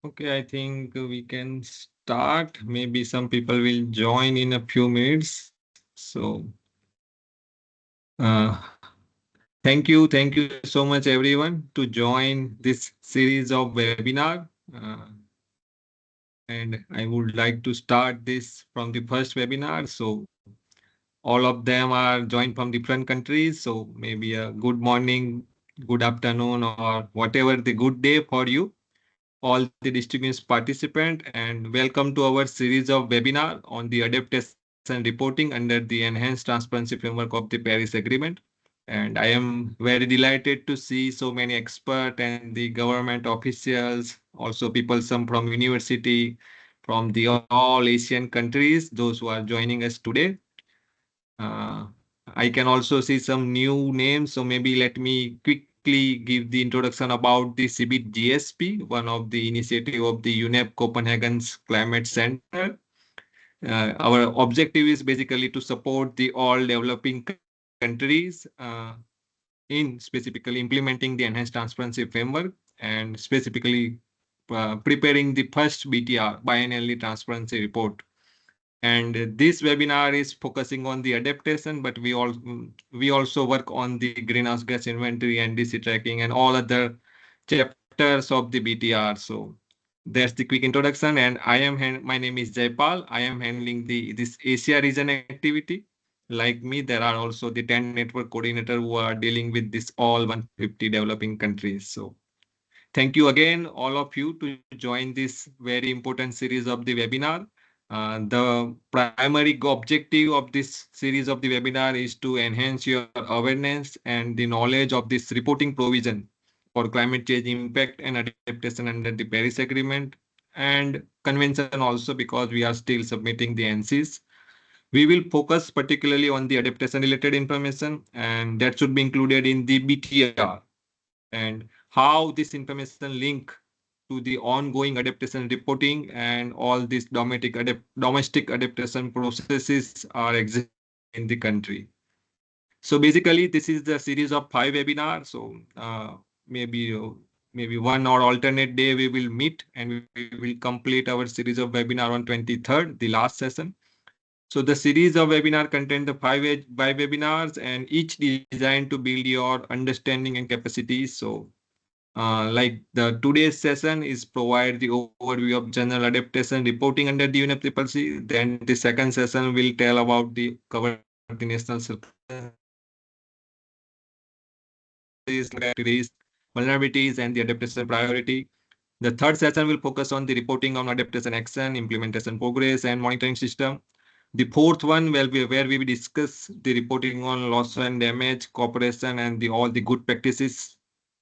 Okay, I think we can start. Maybe some people will join in a few minutes. So, uh, thank you so much, everyone, to join this series of webinar. And I would like to start this from the first webinar. So, all of them are joined from different countries. So, maybe a good morning, good afternoon, or whatever the good day for you, all the distinguished participants, and welcome to our series of webinar on the adaptation reporting under the enhanced transparency framework of the Paris Agreement. And I am very delighted to see so many experts and the government officials, also people some from university, from the all Asian countries, those who are joining us today. Uh, I can also see some new names, so maybe let me quickly give the introduction about the CBIT GSP, one of the initiative of the UNEP Copenhagen's Climate Center. Our objective is basically to support the all developing countries in specifically implementing the enhanced transparency framework and specifically preparing the first BTR, biennial transparency report. And this webinar is focusing on the adaptation, but we also work on the greenhouse gas inventory and DC tracking and all other chapters of the BTR. So that's the quick introduction. And my name is Jaipal. I am handling this Asia region activity. Like me, there are also the 10 network coordinator who are dealing with this all 150 developing countries. So thank you again, all of you, to join this very important series of the webinar. The primary objective of this series of the webinar is to enhance your awareness and the knowledge of this reporting provision for climate change impact and adaptation under the Paris Agreement and convention also, because we are still submitting the NCs. We will focus particularly on the adaptation related information, and that should be included in the BTR, and how this information link to the ongoing adaptation reporting and all these domestic adaptation processes are existing in the country. So basically, this is the series of 5 webinars. So maybe maybe one or alternate day we will meet and we will complete our series of webinar on 23rd, the last session. So the series of webinar contain the five webinars, and each designed to build your understanding and capacities. So like the today's session is provide the overview of general adaptation reporting under the UNFCCC. Then the second session will tell about the cover the national risk, vulnerabilities, and the adaptation priority. The third session will focus on the reporting on adaptation action, implementation progress, and monitoring system. The fourth one will be where we will discuss the reporting on loss and damage, cooperation, and the all the good practices.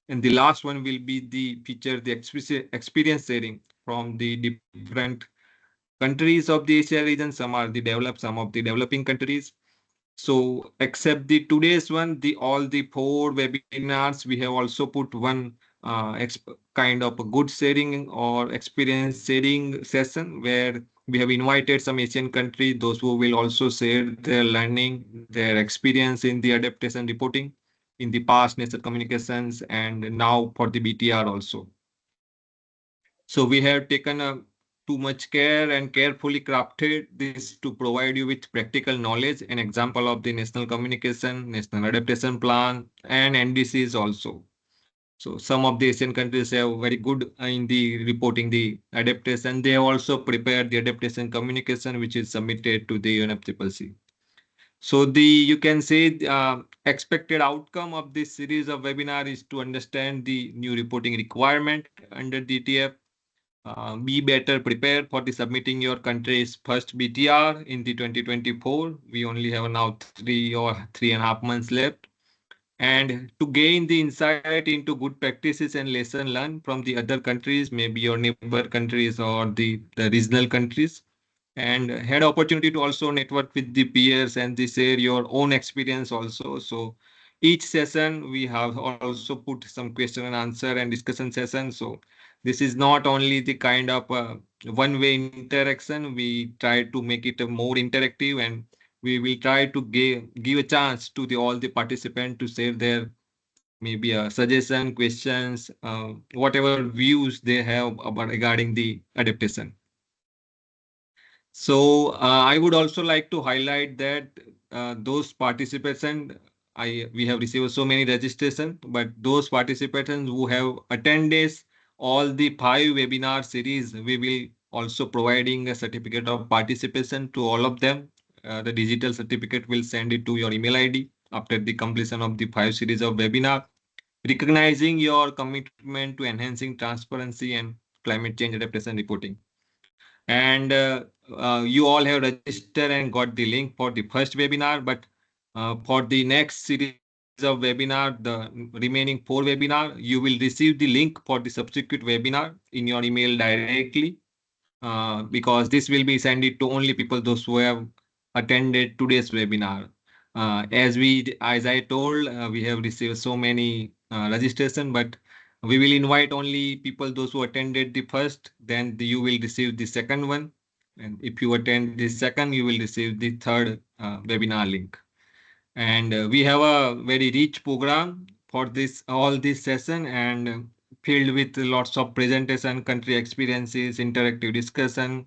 And the last one will be the feature the experience sharing from the different countries of the Asia region. Some are the developed, some of the developing countries. So except the today's one, the all the four webinars, we have also put one kind of a good sharing or experience sharing session where we have invited some Asian countries, those who will also share their learning, their experience in the adaptation reporting in the past nature communications and now for the BTR also. So we have taken too much care and carefully crafted this to provide you with practical knowledge, an example of the national communication, national adaptation plan, and NDCs also. So some of the Asian countries have very good in the reporting the adaptation. They have also prepared the adaptation communication, which is submitted to the UNFCCC. So the you can say expected outcome of this series of webinar is to understand the new reporting requirement under the ETF, be better prepared for the submitting your country's first BTR in the 2024. We only have now 3 or 3.5 months left. And to gain the insight into good practices and lesson learned from the other countries, maybe your neighbor countries or the regional countries, and had opportunity to also network with the peers and they share your own experience also. So each session we have also put some question and answer and discussion session. So this is not only the kind of one way interaction, we try to make it a more interactive, and we will try to give a chance to the all the participants to share their maybe a suggestion questions, whatever views they have about regarding the adaptation. So I would also like to highlight that those participants, we have received so many registration, but those participants who have attended all the 5 webinar series, we will also providing a certificate of participation to all of them. The digital certificate will send it to your email ID after the completion of the 5 series of webinar, recognizing your commitment to enhancing transparency and climate change adaptation reporting. And you all have registered and got the link for the first webinar, but for the next series of webinar, the remaining 4 webinar, you will receive the link for the subsequent webinar in your email directly, because this will be sent it to only people those who have attended today's webinar. As I told, we have received so many registration, but we will invite only people those who attended the first. Then you will receive the second one, and if you attend the second, you will receive the third webinar link. And we have a very rich program for this all this session, and filled with lots of presentation, country experiences, interactive discussion.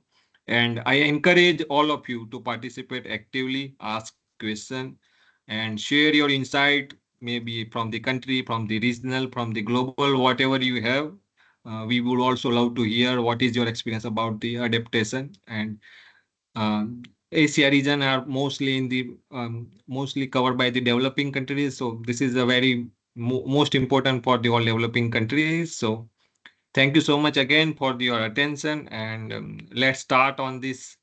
And I encourage all of you to participate actively, ask question, and share your insight, maybe from the country, from the regional, from the global, whatever you have. We would also love to hear what is your experience about the adaptation. And Asia region are mostly in the mostly covered by the developing countries. So this is a very most important for the all developing countries. So thank you so much again for your attention, and let's start on this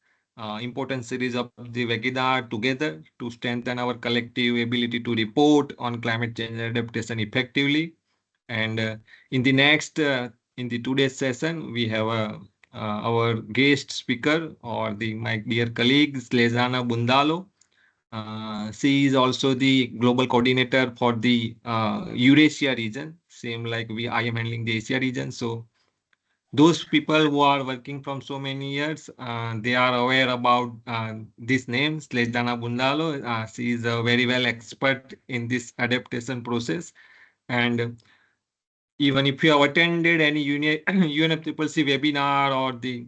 important series of the webinar together to strengthen our collective ability to report on climate change adaptation effectively. And in the next, in the today's session, we have our guest speaker or the my dear colleague Slezana Bundalo. She is also the global coordinator for the Eurasia region, same like I am handling the Asia region. So those people who are working from so many years, they are aware about this name, Slezana Bundalo. She is a very well expert in this adaptation process. And even if you have attended any UNFCCC webinar or the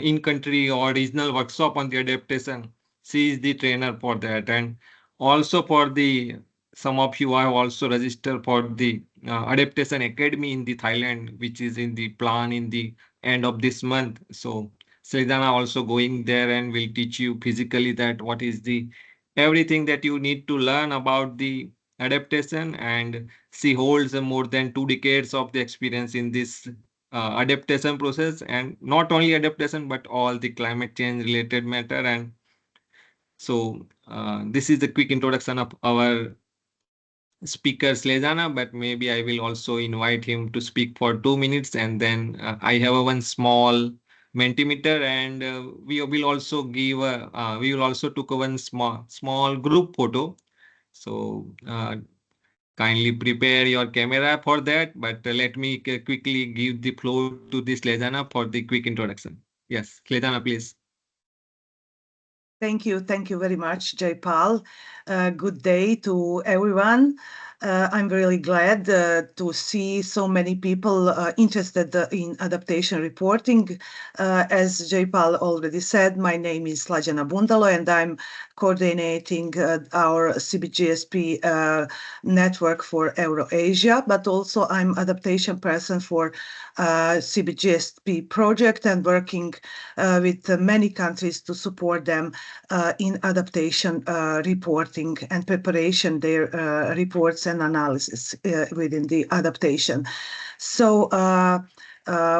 in-country or regional workshop on the adaptation, she is the trainer for that. And also for the some of you have also registered for the Adaptation Academy in the Thailand, which is in the plan in the end of this month. So Sridhana also going there and will teach you physically that what is the everything that you need to learn about the adaptation. And she holds more than 2 decades of the experience in this adaptation process, and not only adaptation but all the climate change related matter. And so this is a quick introduction of our speaker Slezana, but maybe I will also invite him to speak for 2 minutes, and then I have a one small Mentimeter, and we will also give we will also took one small group photo. So kindly prepare your camera for that. But let me quickly give the floor to this Lejana for the quick introduction. Yes, Lejana, please. Thank you. Thank you very much, Jaipal. Good day to everyone. I'm really glad to see so many people interested in adaptation reporting. As Jaipal already said, my name is Slađana Bundalo, and I'm coordinating our CBGSP network for Eurasia, but also I'm adaptation person for CBGSP project and working with many countries to support them in adaptation reporting and preparation their reports and analysis within the adaptation. So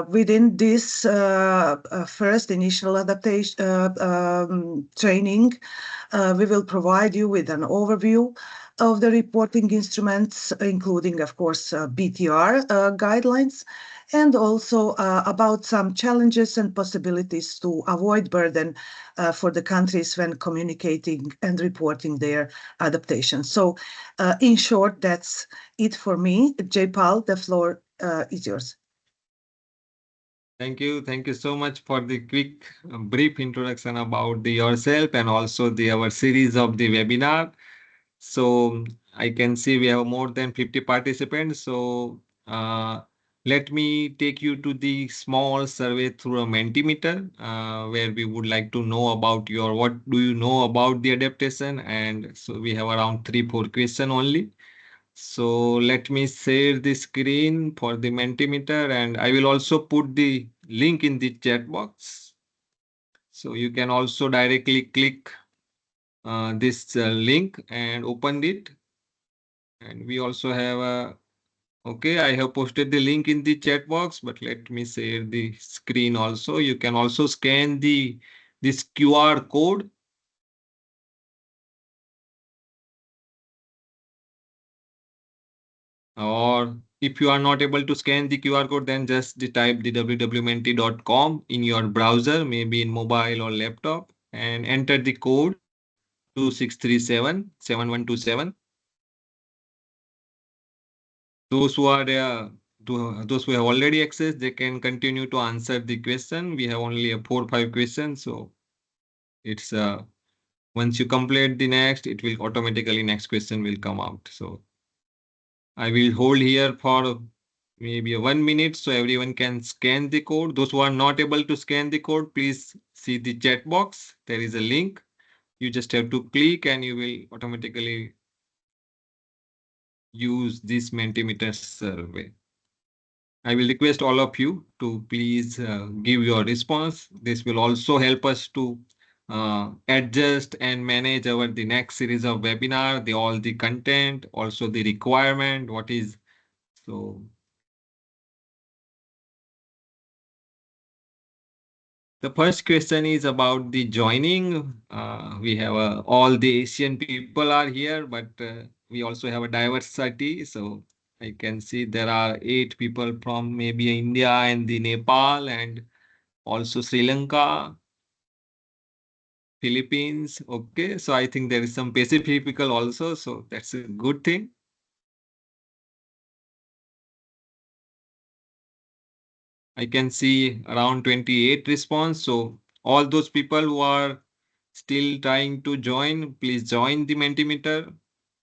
within this first initial adaptation training, we will provide you with an overview of the reporting instruments, including, of course, BTR guidelines, and also about some challenges and possibilities to avoid burden for the countries when communicating and reporting their adaptation. So in short, that's it for me. Jaipal, the floor is yours. Thank you. Thank you so much for the quick, brief introduction about the yourself and also the our series of the webinar. So I can see we have more than 50 participants. So let me take you to the small survey through a Mentimeter, where we would like to know about your what do you know about the adaptation, and so we have around 3-4 questions only. So let me share the screen for the Mentimeter, and I will also put the link in the chat box. So you can also directly click this link and open it. And we also have a, okay, I have posted the link in the chat box, but let me share the screen also. You can also scan this QR code. Or if you are not able to scan the QR code, then just type the www.menti.com in your browser, maybe in mobile or laptop, and enter the code 26377127. Those who are those who have already accessed, they can continue to answer the question. We have only a 4 or 5 questions, so it's once you complete the next, it will automatically next question will come out. So I will hold here for maybe 1 minute so everyone can scan the code. Those who are not able to scan the code, please see the chat box. There is a link. You just have to click and you will automatically use this Mentimeter survey. I will request all of you to please give your response. This will also help us to adjust and manage our the next series of webinar, the all the content, also the requirement, what is so. The first question is about the joining. We have all the Asian people are here, but we also have a diversity. So I can see there are 8 people from maybe India and the Nepal and also Sri Lanka, Philippines. Okay, so I think there is some Pacific people also. So that's a good thing. I can see around 28 response. So all those people who are still trying to join, please join the Mentimeter.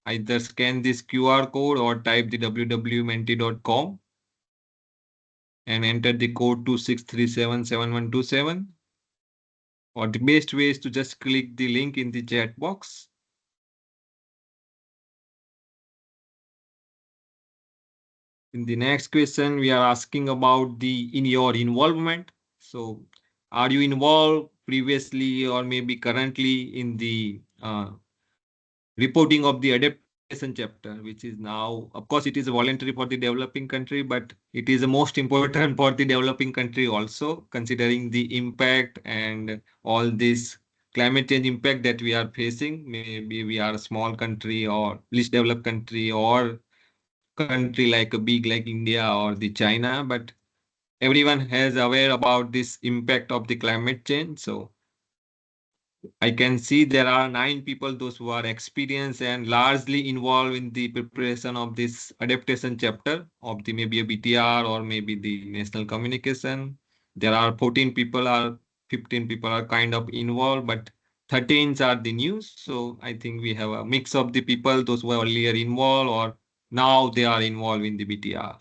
Either scan this QR code or type the www.menti.com and enter the code 26377127. Or the best way is to just click the link in the chat box. In the next question, we are asking about in your involvement. So are you involved previously or maybe currently in the reporting of the adaptation chapter, which is now, of course, it is voluntary for the developing country, but it is the most important for the developing country also, considering the impact and all this climate change impact that we are facing. Maybe we are a small country or least developed country or country like a big like India or the China, but everyone has aware about this impact of the climate change. So I can see there are 9 people, those who are experienced and largely involved in the preparation of this adaptation chapter of the maybe a BTR or maybe the national communication. There are 14 people or 15 people are kind of involved, but 13 are the news. So I think we have a mix of the people, those who were earlier involved or now they are involved in the BTR.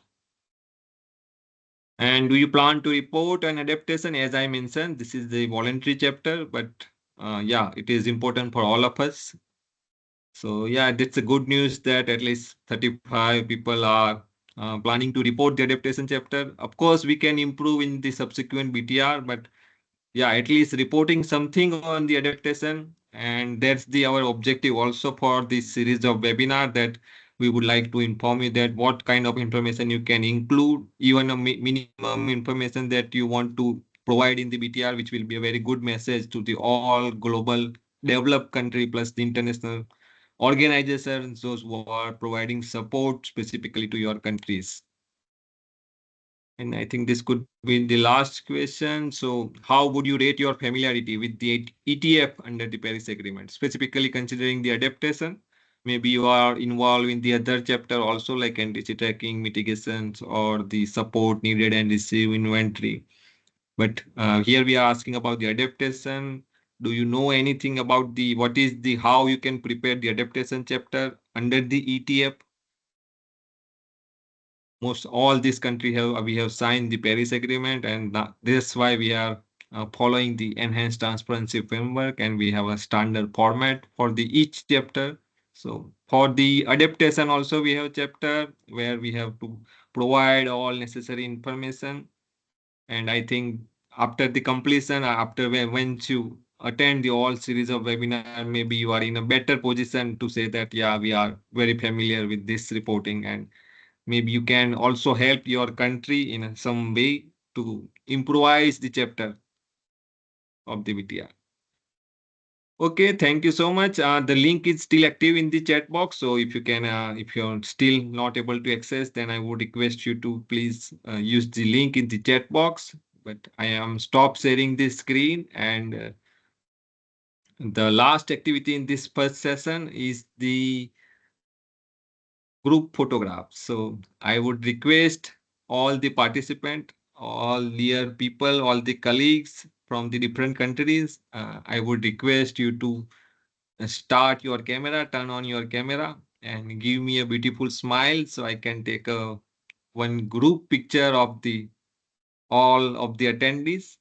And do you plan to report an adaptation? As I mentioned, this is the voluntary chapter, but yeah, it is important for all of us. So yeah, that's a good news that at least 35 people are planning to report the adaptation chapter. Of course, we can improve in the subsequent BTR, but yeah, at least reporting something on the adaptation. And that's the our objective also for this series of webinar, that we would like to inform you that what kind of information you can include, even a minimum information that you want to provide in the BTR, which will be a very good message to the all global developed country plus the international organizations, those who are providing support specifically to your countries. And I think this could be the last question. So, how would you rate your familiarity with the ETF under the Paris Agreement, specifically considering the adaptation? Maybe you are involved in the other chapter also, like NTC tracking, mitigations, or the support needed and receive inventory. But here we are asking about the adaptation. Do you know anything about the what is the how you can prepare the adaptation chapter under the ETF? Most all these countries have we have signed the Paris Agreement, and that's why we are following the enhanced transparency framework, and we have a standard format for the each chapter. So for the adaptation also we have chapter where we have to provide all necessary information. And I think after the completion, after once you attend the all series of webinar, maybe you are in a better position to say that yeah, we are very familiar with this reporting, and maybe you can also help your country in some way to improvise the chapter of the BTR. Okay, thank you so much. The link is still active in the chat box. So if you can, if you're still not able to access, then I would request you to please use the link in the chat box. But I am stop sharing this screen, and the last activity in this first session is the group photographs. So I would request all the participant, all dear people, all the colleagues from the different countries, I would request you to start your camera, turn on your camera, and give me a beautiful smile so I can take a one group picture of the all of the attendees.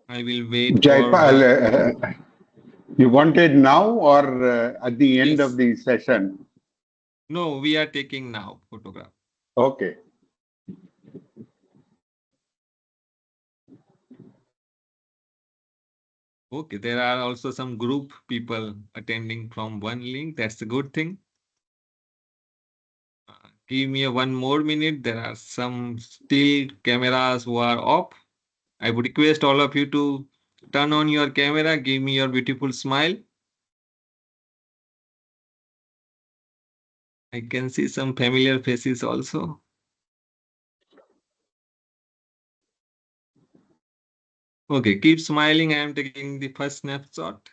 I will wait for Jaipal, one. you want it now or at the end of Yes. the session? No, we are taking now photograph. Okay. Okay, there are also some group people attending from one link. That's a good thing. Give me a one more minute. There are some still cameras who are off. I would request all of you to turn on your camera, give me your beautiful smile. I can see some familiar faces also. Okay, keep smiling. I am taking the first snapshot.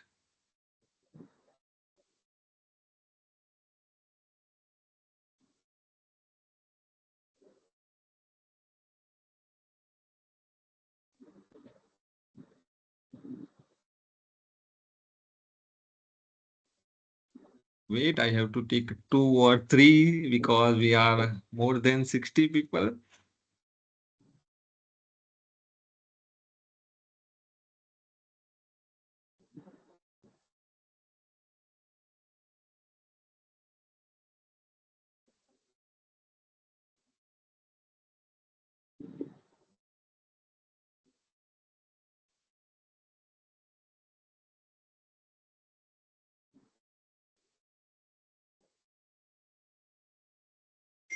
Wait, I have to take 2 or 3 because we are more than 60 people.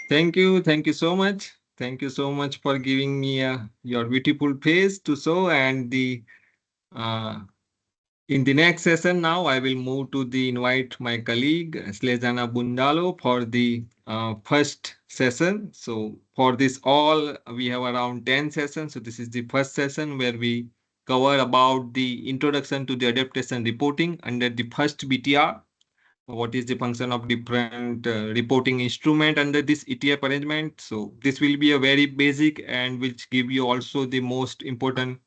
Thank you. Thank you so much. Thank you so much for giving me your beautiful face to show, and the uh, In the next session now, I will move to the invite my colleague Slezana Bundalo for the first session. So for this all, we have around 10 sessions. So this is the first session where we cover about the introduction to the adaptation reporting under the first BTR. What is the function of different reporting instrument under this ETF arrangement. So this will be a very basic and which give you also the most important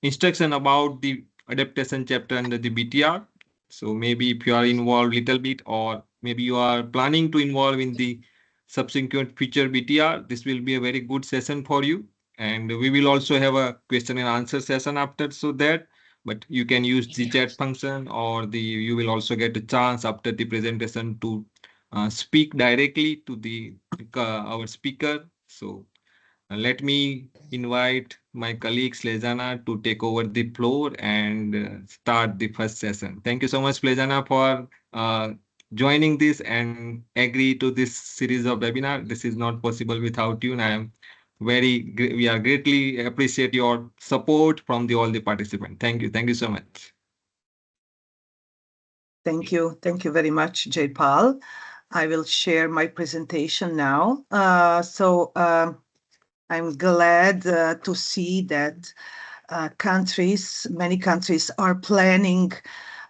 instruction about the adaptation chapter under the BTR. So maybe if you are involved little bit or maybe you are planning to involve in the subsequent future BTR, this will be a very good session for you. And we will also have a question and answer session after so that, but you can use the chat function or you will also get a chance after the presentation to speak directly to the our speaker. So let me invite my colleague Slezana to take over the floor and start the first session. Thank you so much, Slezana, for joining this and agree to this series of webinar. This is not possible without you, and I am we are greatly appreciate your support from all the participants. Thank you. Thank you so much. Thank you. Thank you very much, Jaypal. I will share my presentation now. I'm glad to see that many countries are planning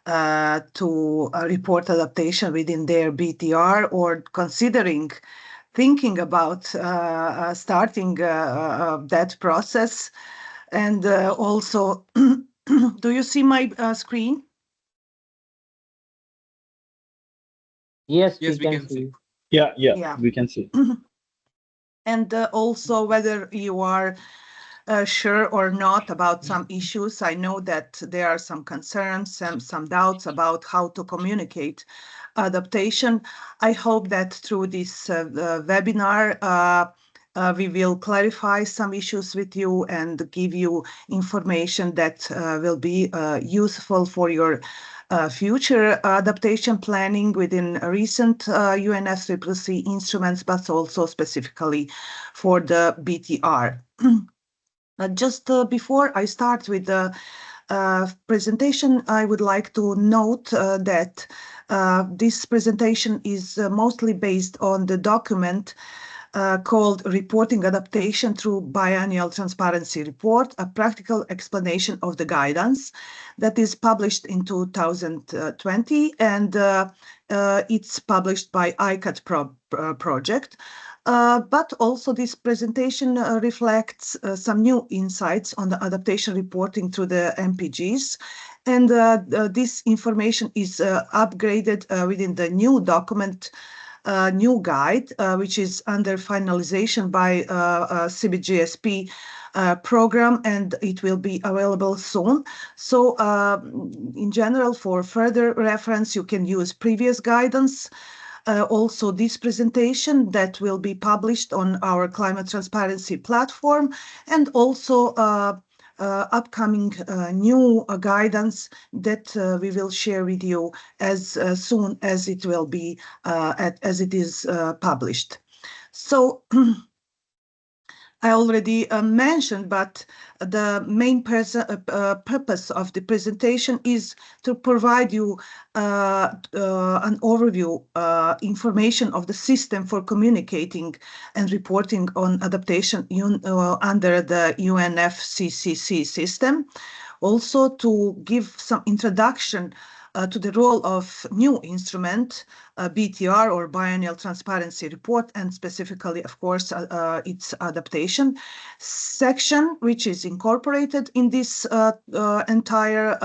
to report adaptation within their BTR or thinking about starting that process. And also, do you see my screen? Yes, Yes, we can see. Yeah, we can see. And also whether you are sure or not about some issues. I know that there are some concerns, some doubts about how to communicate adaptation. I hope that through this webinar, we will clarify some issues with you and give you information that will be useful for your future adaptation planning within recent UNFCCC instruments, but also specifically for the BTR. Just before I start with the presentation, I would like to note that this presentation is mostly based on the document called Reporting Adaptation Through Biennial Transparency Report, a practical explanation of the guidance that is published in 2020, and it's published by ICAT project. But also this presentation reflects some new insights on the adaptation reporting through the MPGs. And this information is upgraded within the new document, new guide, which is under finalization by CBGSP program, and it will be available soon. So in general, for further reference, you can use previous guidance. Also this presentation that will be published on our climate transparency platform, and also upcoming new guidance that we will share with you as soon as it will be as it is published. So I already mentioned, but the main purpose of the presentation is to provide you an overview information of the system for communicating and reporting on adaptation under the UNFCCC system. Also to give some introduction to the role of new instrument, BTR or Biennial Transparency Report, and specifically, of course, its adaptation section, which is incorporated in this entire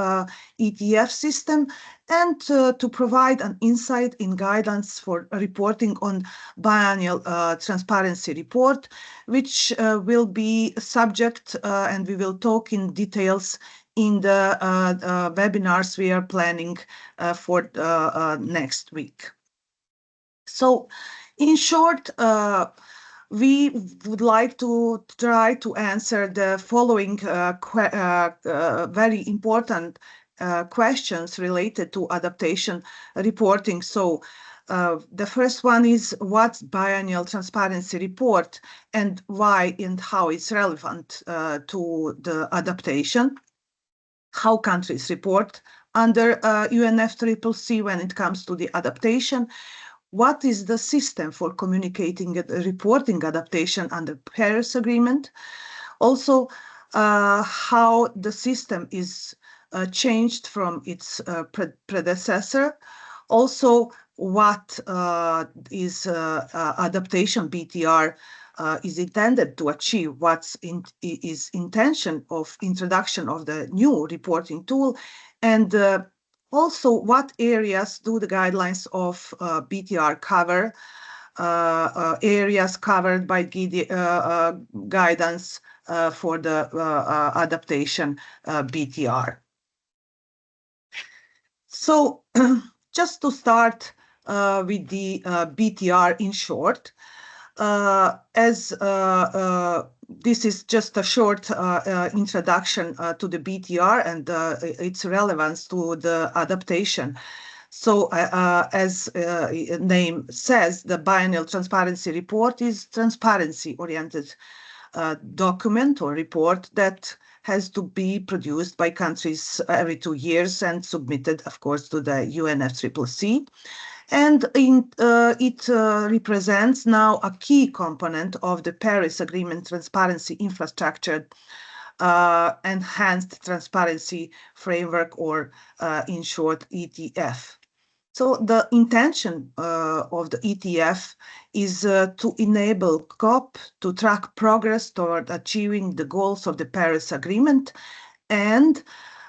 ETF system, and to provide an insight in guidance for reporting on Biennial Transparency Report, which will be subject, and we will talk in details in the webinars we are planning for next week. So in short, we would like to try to answer the following very important questions related to adaptation reporting. So the first one is, what's biennial transparency report and why and how it's relevant to the adaptation? How countries report under UNFCCC when it comes to the adaptation. What is the system for communicating and reporting adaptation under Paris Agreement? Also, how the system is changed from its predecessor. Also, what is adaptation BTR is intended to achieve, what's is intention of introduction of the new reporting tool, and also what areas do the guidelines of BTR cover, areas covered by guidance for the adaptation BTR. So just to start with the BTR in short, as this is just a short introduction to the BTR and its relevance to the adaptation. So as name says, the biennial transparency report is transparency-oriented document or report that has to be produced by countries every 2 years and submitted, of course, to the UNFCCC. And it represents now a key component of the Paris Agreement transparency infrastructure, enhanced transparency framework, or in short, ETF. So the intention of the ETF is to enable COP to track progress toward achieving the goals of the Paris Agreement, and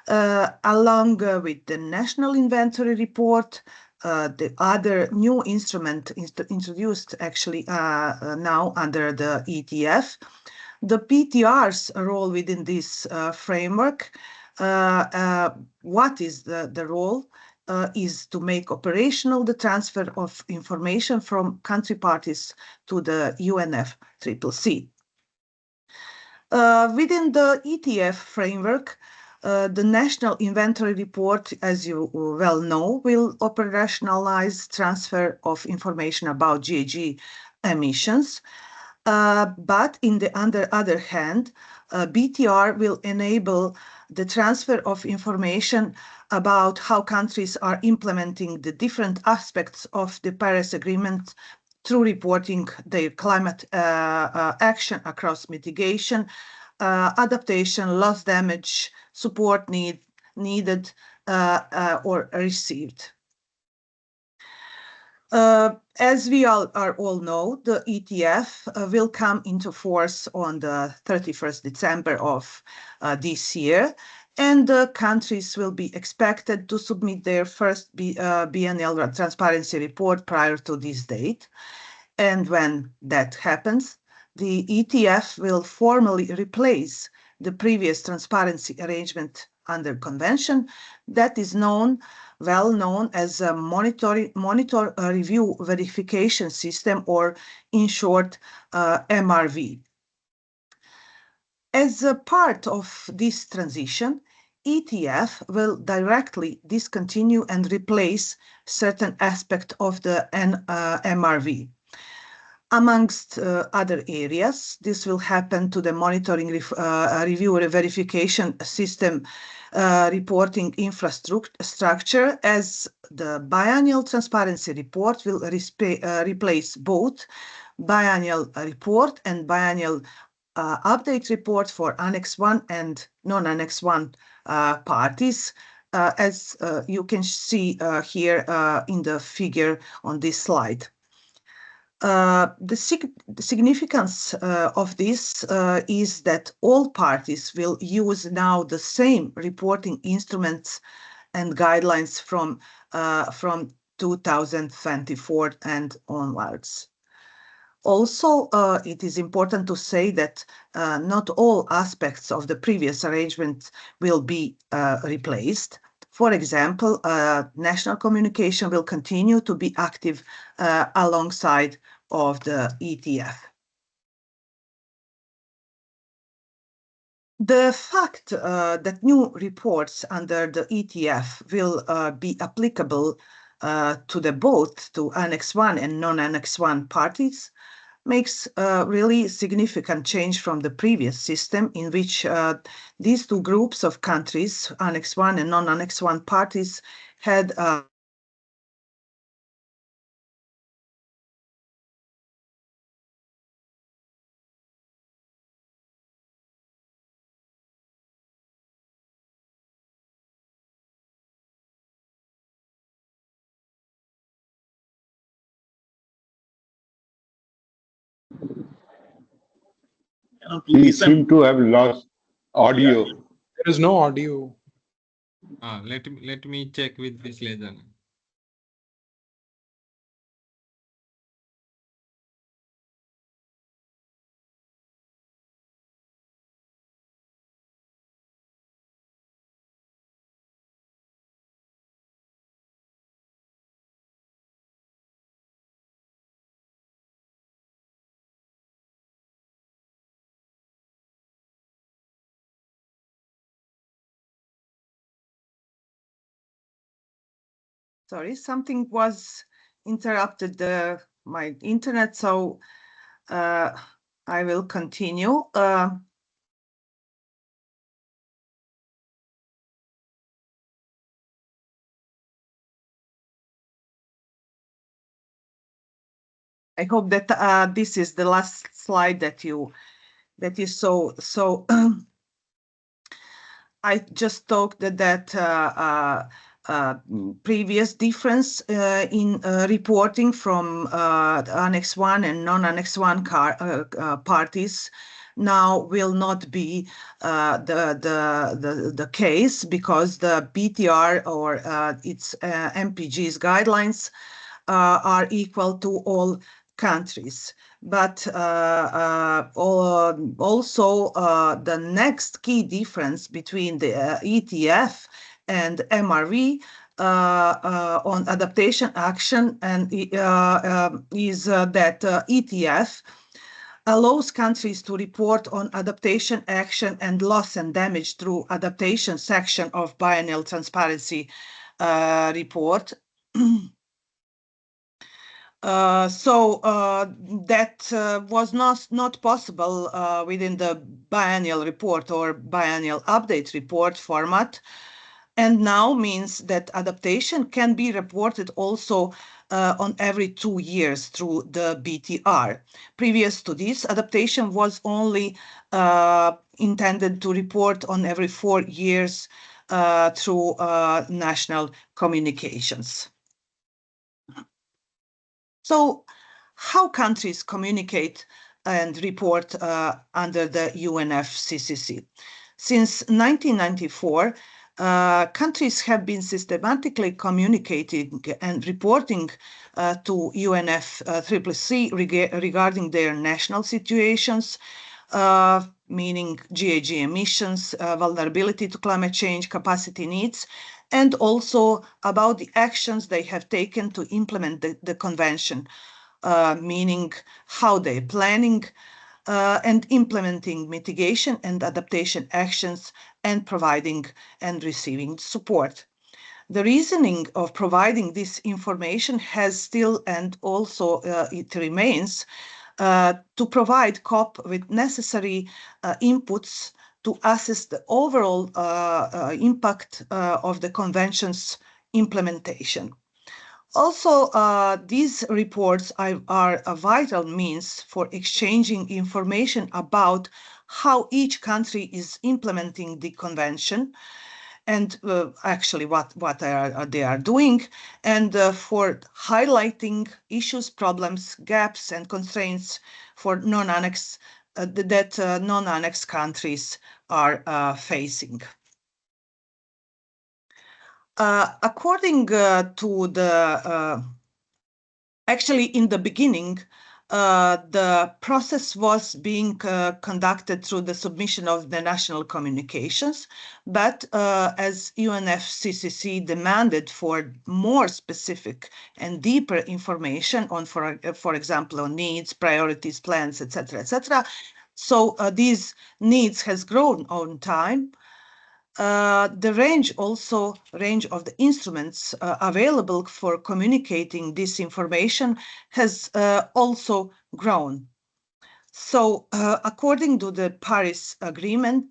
along with the national inventory report, the other new instrument introduced actually now under the ETF, the BTR's role within this framework. What is the role? Is to make operational the transfer of information from country parties to the UNFCCC. Within the ETF framework, the National Inventory Report, as you well know, will operationalize transfer of information about GHG emissions. But on the other hand, BTR will enable the transfer of information about how countries are implementing the different aspects of the Paris Agreement through reporting their climate action across mitigation, adaptation, loss damage, support needed or received. As we all know, the ETF will come into force on the 31st December of this year, and countries will be expected to submit their first biennial transparency report prior to this date. And when that happens, the ETF will formally replace the previous transparency arrangement under convention that is well known as a monitor review verification system, or in short, MRV. As a part of this transition, ETF will directly discontinue and replace certain aspects of the MRV. Amongst other areas, this will happen to the monitoring review verification system reporting infrastructure, as the biennial transparency report will replace both biennial report and biennial update report for Annex 1 and non-Annex 1 parties, as you can see here in the figure on this slide. The significance of this is that all parties will use now the same reporting instruments and guidelines from 2024 and onwards. Also, it is important to say that not all aspects of the previous arrangement will be replaced. For example, national communication will continue to be active alongside of the ETF. The fact that new reports under the ETF will be applicable to both Annex 1 and non-Annex 1 parties makes a really significant change from the previous system in which these two groups of countries, Annex 1 and non-Annex 1 parties, had We seem to have lost audio. There is no audio. Let me check with this laser. Sorry, something was interrupted my internet, so I will continue. I hope that this is the last slide that you saw. So I just talked that previous difference in reporting from Annex 1 and non-Annex 1 parties now will not be the case, because the BTR or its MPG's guidelines are equal to all countries. But also the next key difference between the ETF and MRV on adaptation action and is that ETF allows countries to report on adaptation action and loss and damage through adaptation section of biennial transparency report. That was not possible within the biennial report or biennial update report format, and now means that adaptation can be reported also on every 2 years through the BTR. Previous to this, adaptation was only intended to report on every 4 years through national communications. So how countries communicate and report under the UNFCCC? Since 1994, countries have been systematically communicating and reporting to UNFCCC regarding their national situations, meaning GHG emissions, vulnerability to climate change, capacity needs, and also about the actions they have taken to implement the convention, meaning how they're planning and implementing mitigation and adaptation actions and providing and receiving support. The reasoning of providing this information has still and also it remains to provide COP with necessary inputs to assess the overall impact of the convention's implementation. Also, these reports are a vital means for exchanging information about how each country is implementing the convention, and actually what they are doing, and for highlighting issues, problems, gaps, and constraints for non-annex that non-annex countries are facing. According to the actually, in the beginning, the process was being conducted through the submission of the national communications, but as UNFCCC demanded for more specific and deeper information on, for example, on needs, priorities, plans, etc., etc. So these needs has grown on time. The range of the instruments available for communicating this information has also grown So according to the Paris Agreement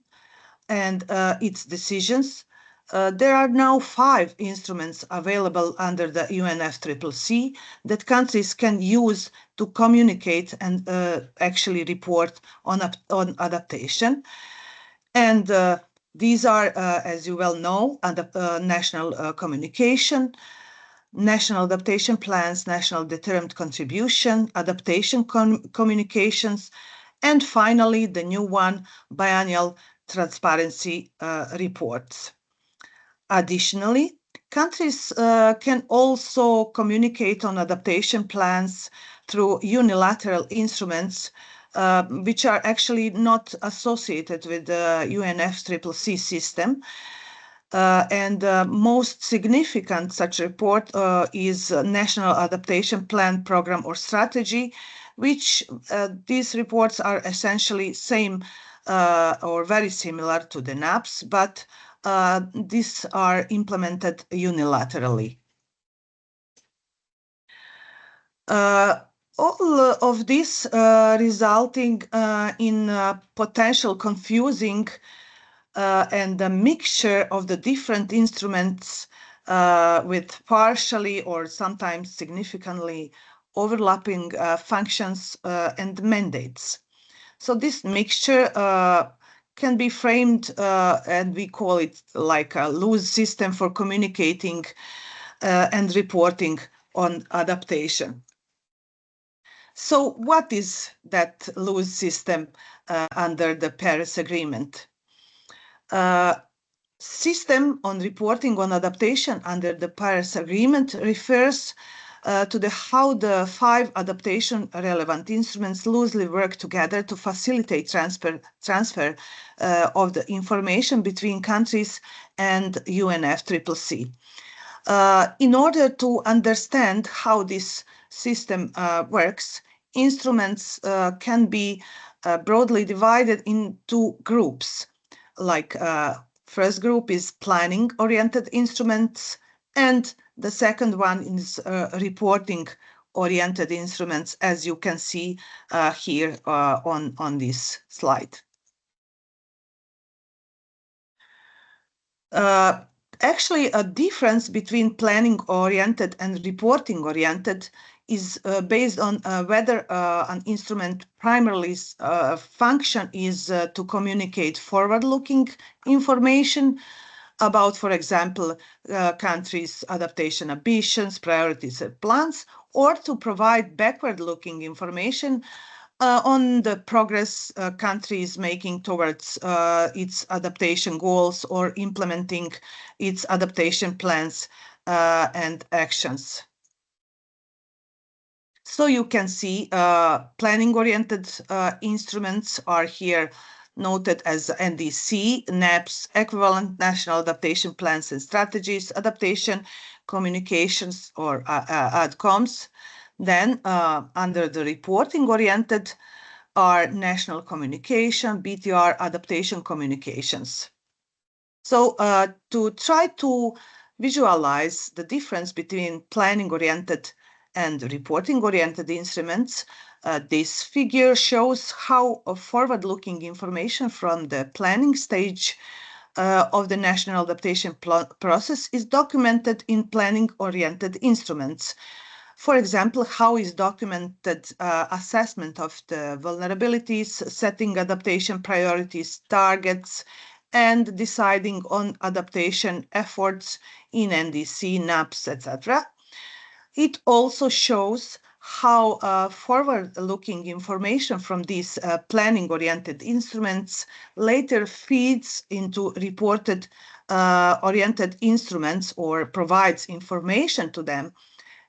and its decisions, there are now 5 instruments available under the UNFCCC that countries can use to communicate and actually report on adaptation. And these are, as you well know, national communication, national adaptation plans, national determined contribution, adaptation communications, and finally the new one, biennial transparency reports. Additionally, countries can also communicate on adaptation plans through unilateral instruments which are actually not associated with the UNFCCC system. And most significant such report is National Adaptation Plan, Program or Strategy, which these reports are essentially same or very similar to the NAPs, but these are implemented unilaterally. All of this resulting in potential confusing and a mixture of the different instruments with partially or sometimes significantly overlapping functions and mandates. So this mixture can be framed and we call it like a loose system for communicating and reporting on adaptation. So what is that loose system under the Paris Agreement? System on reporting on adaptation under the Paris Agreement refers to how the 5 adaptation relevant instruments loosely work together to facilitate transfer of the information between countries and UNFCCC. In order to understand how this system works, instruments can be broadly divided into groups. Like first group is planning-oriented instruments, and the second one is reporting-oriented instruments, as you can see here on this slide. Actually, a difference between planning-oriented and reporting-oriented is based on whether an instrument primarily function is to communicate forward-looking information about, for example, countries' adaptation ambitions, priorities, and plans, or to provide backward-looking information on the progress country is making towards its adaptation goals or implementing its adaptation plans and actions. So you can see planning-oriented instruments are here noted as NDC, NAPs, equivalent national adaptation plans and strategies, adaptation communications or ADCOMs. Then under the reporting-oriented are national communication, BTR, adaptation communications. So to try to visualize the difference between planning-oriented and reporting-oriented instruments, this figure shows how forward-looking information from the planning stage of the national adaptation process is documented in planning-oriented instruments. For example, how is documented assessment of the vulnerabilities, setting adaptation priorities, targets, and deciding on adaptation efforts in NDC, NAPs, etc. It also shows how forward-looking information from these planning-oriented instruments later feeds into reported oriented instruments or provides information to them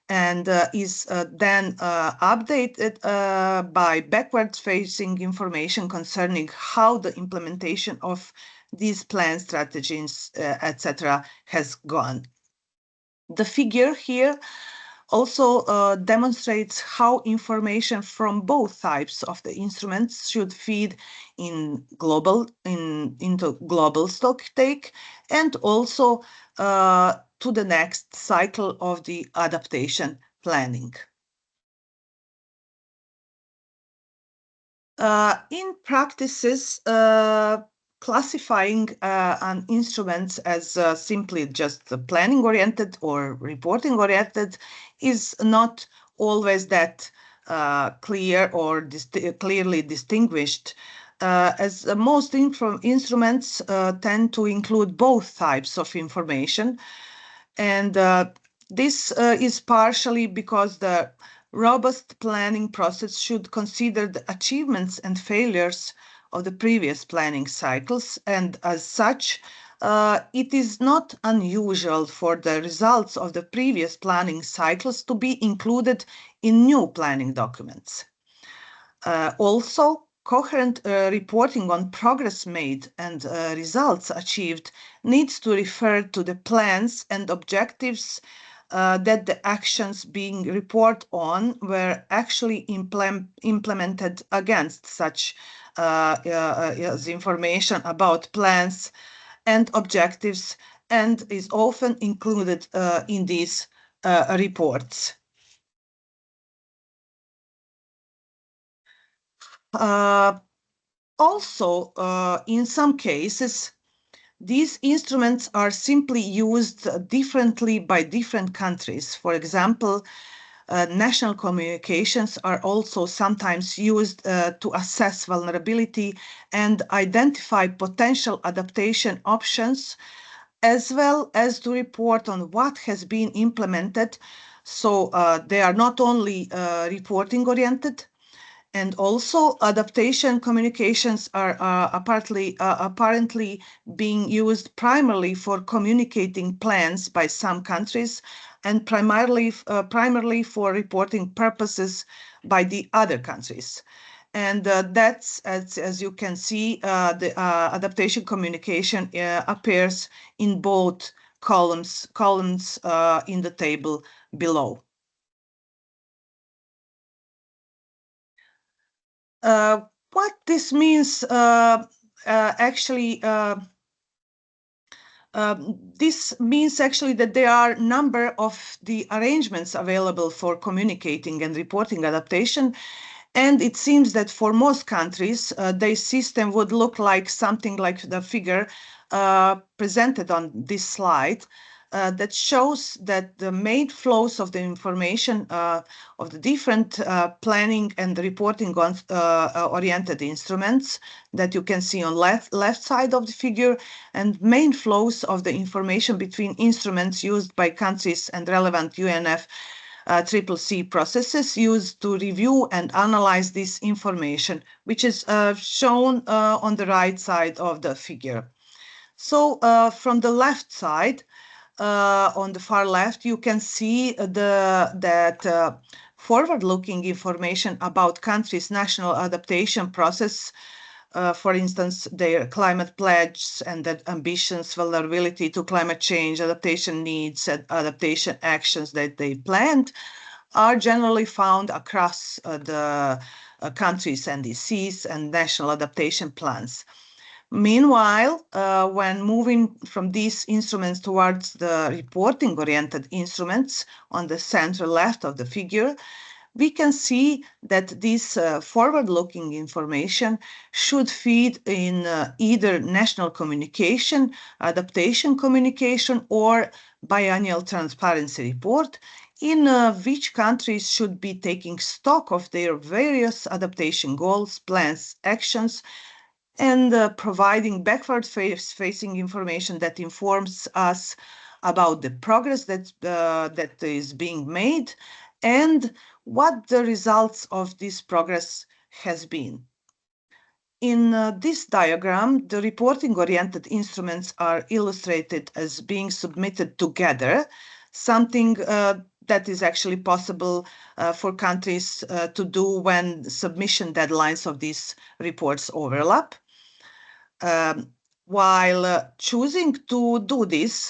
and is then updated by backwards-facing information concerning how the implementation of these plan strategies, etc., has gone. The figure here also demonstrates how information from both types of the instruments should feed into global stocktake and also to the next cycle of the adaptation planning. In practices, classifying an instruments as simply just planning-oriented or reporting-oriented is not always that clear or clearly distinguished, as most instruments tend to include both types of information. And this is partially because the robust planning process should consider the achievements and failures of the previous planning cycles, and as such, it is not unusual for the results of the previous planning cycles to be included in new planning documents. Also, coherent reporting on progress made and results achieved needs to refer to the plans and objectives that the actions being reported on were actually implemented against such as information about plans and objectives, and is often included in these reports. Also, in some cases, these instruments are simply used differently by different countries. For example, national communications are also sometimes used to assess vulnerability and identify potential adaptation options, as well as to report on what has been implemented. So they are not only reporting oriented, and also adaptation communications are apparently being used primarily for communicating plans by some countries and primarily for reporting purposes by the other countries. And that's, as you can see, the adaptation communication appears in both columns in the table below. What this means actually, this means actually that there are a number of the arrangements available for communicating and reporting adaptation. And it seems that for most countries, their system would look like something like the figure presented on this slide. That shows that the main flows of the information of the different planning and reporting on oriented instruments that you can see on left side of the figure, and main flows of the information between instruments used by countries and relevant UNFCCC processes used to review and analyze this information, which is shown on the right side of the figure. So from the left side, on the far left, you can see that forward-looking information about countries' national adaptation process, for instance, their climate pledges and their ambitions, vulnerability to climate change, adaptation needs, and adaptation actions that they planned, are generally found across the countries' NDCs and national adaptation plans. Meanwhile, when moving from these instruments towards the reporting-oriented instruments on the center left of the figure, we can see that this forward-looking information should feed in either national communication, adaptation communication, or biennial transparency report, in which countries should be taking stock of their various adaptation goals, plans, actions, and providing backward-facing information that informs us about the progress that is being made and what the results of this progress has been. In this diagram, the reporting-oriented instruments are illustrated as being submitted together, something that is actually possible for countries to do when submission deadlines of these reports overlap. While choosing to do this,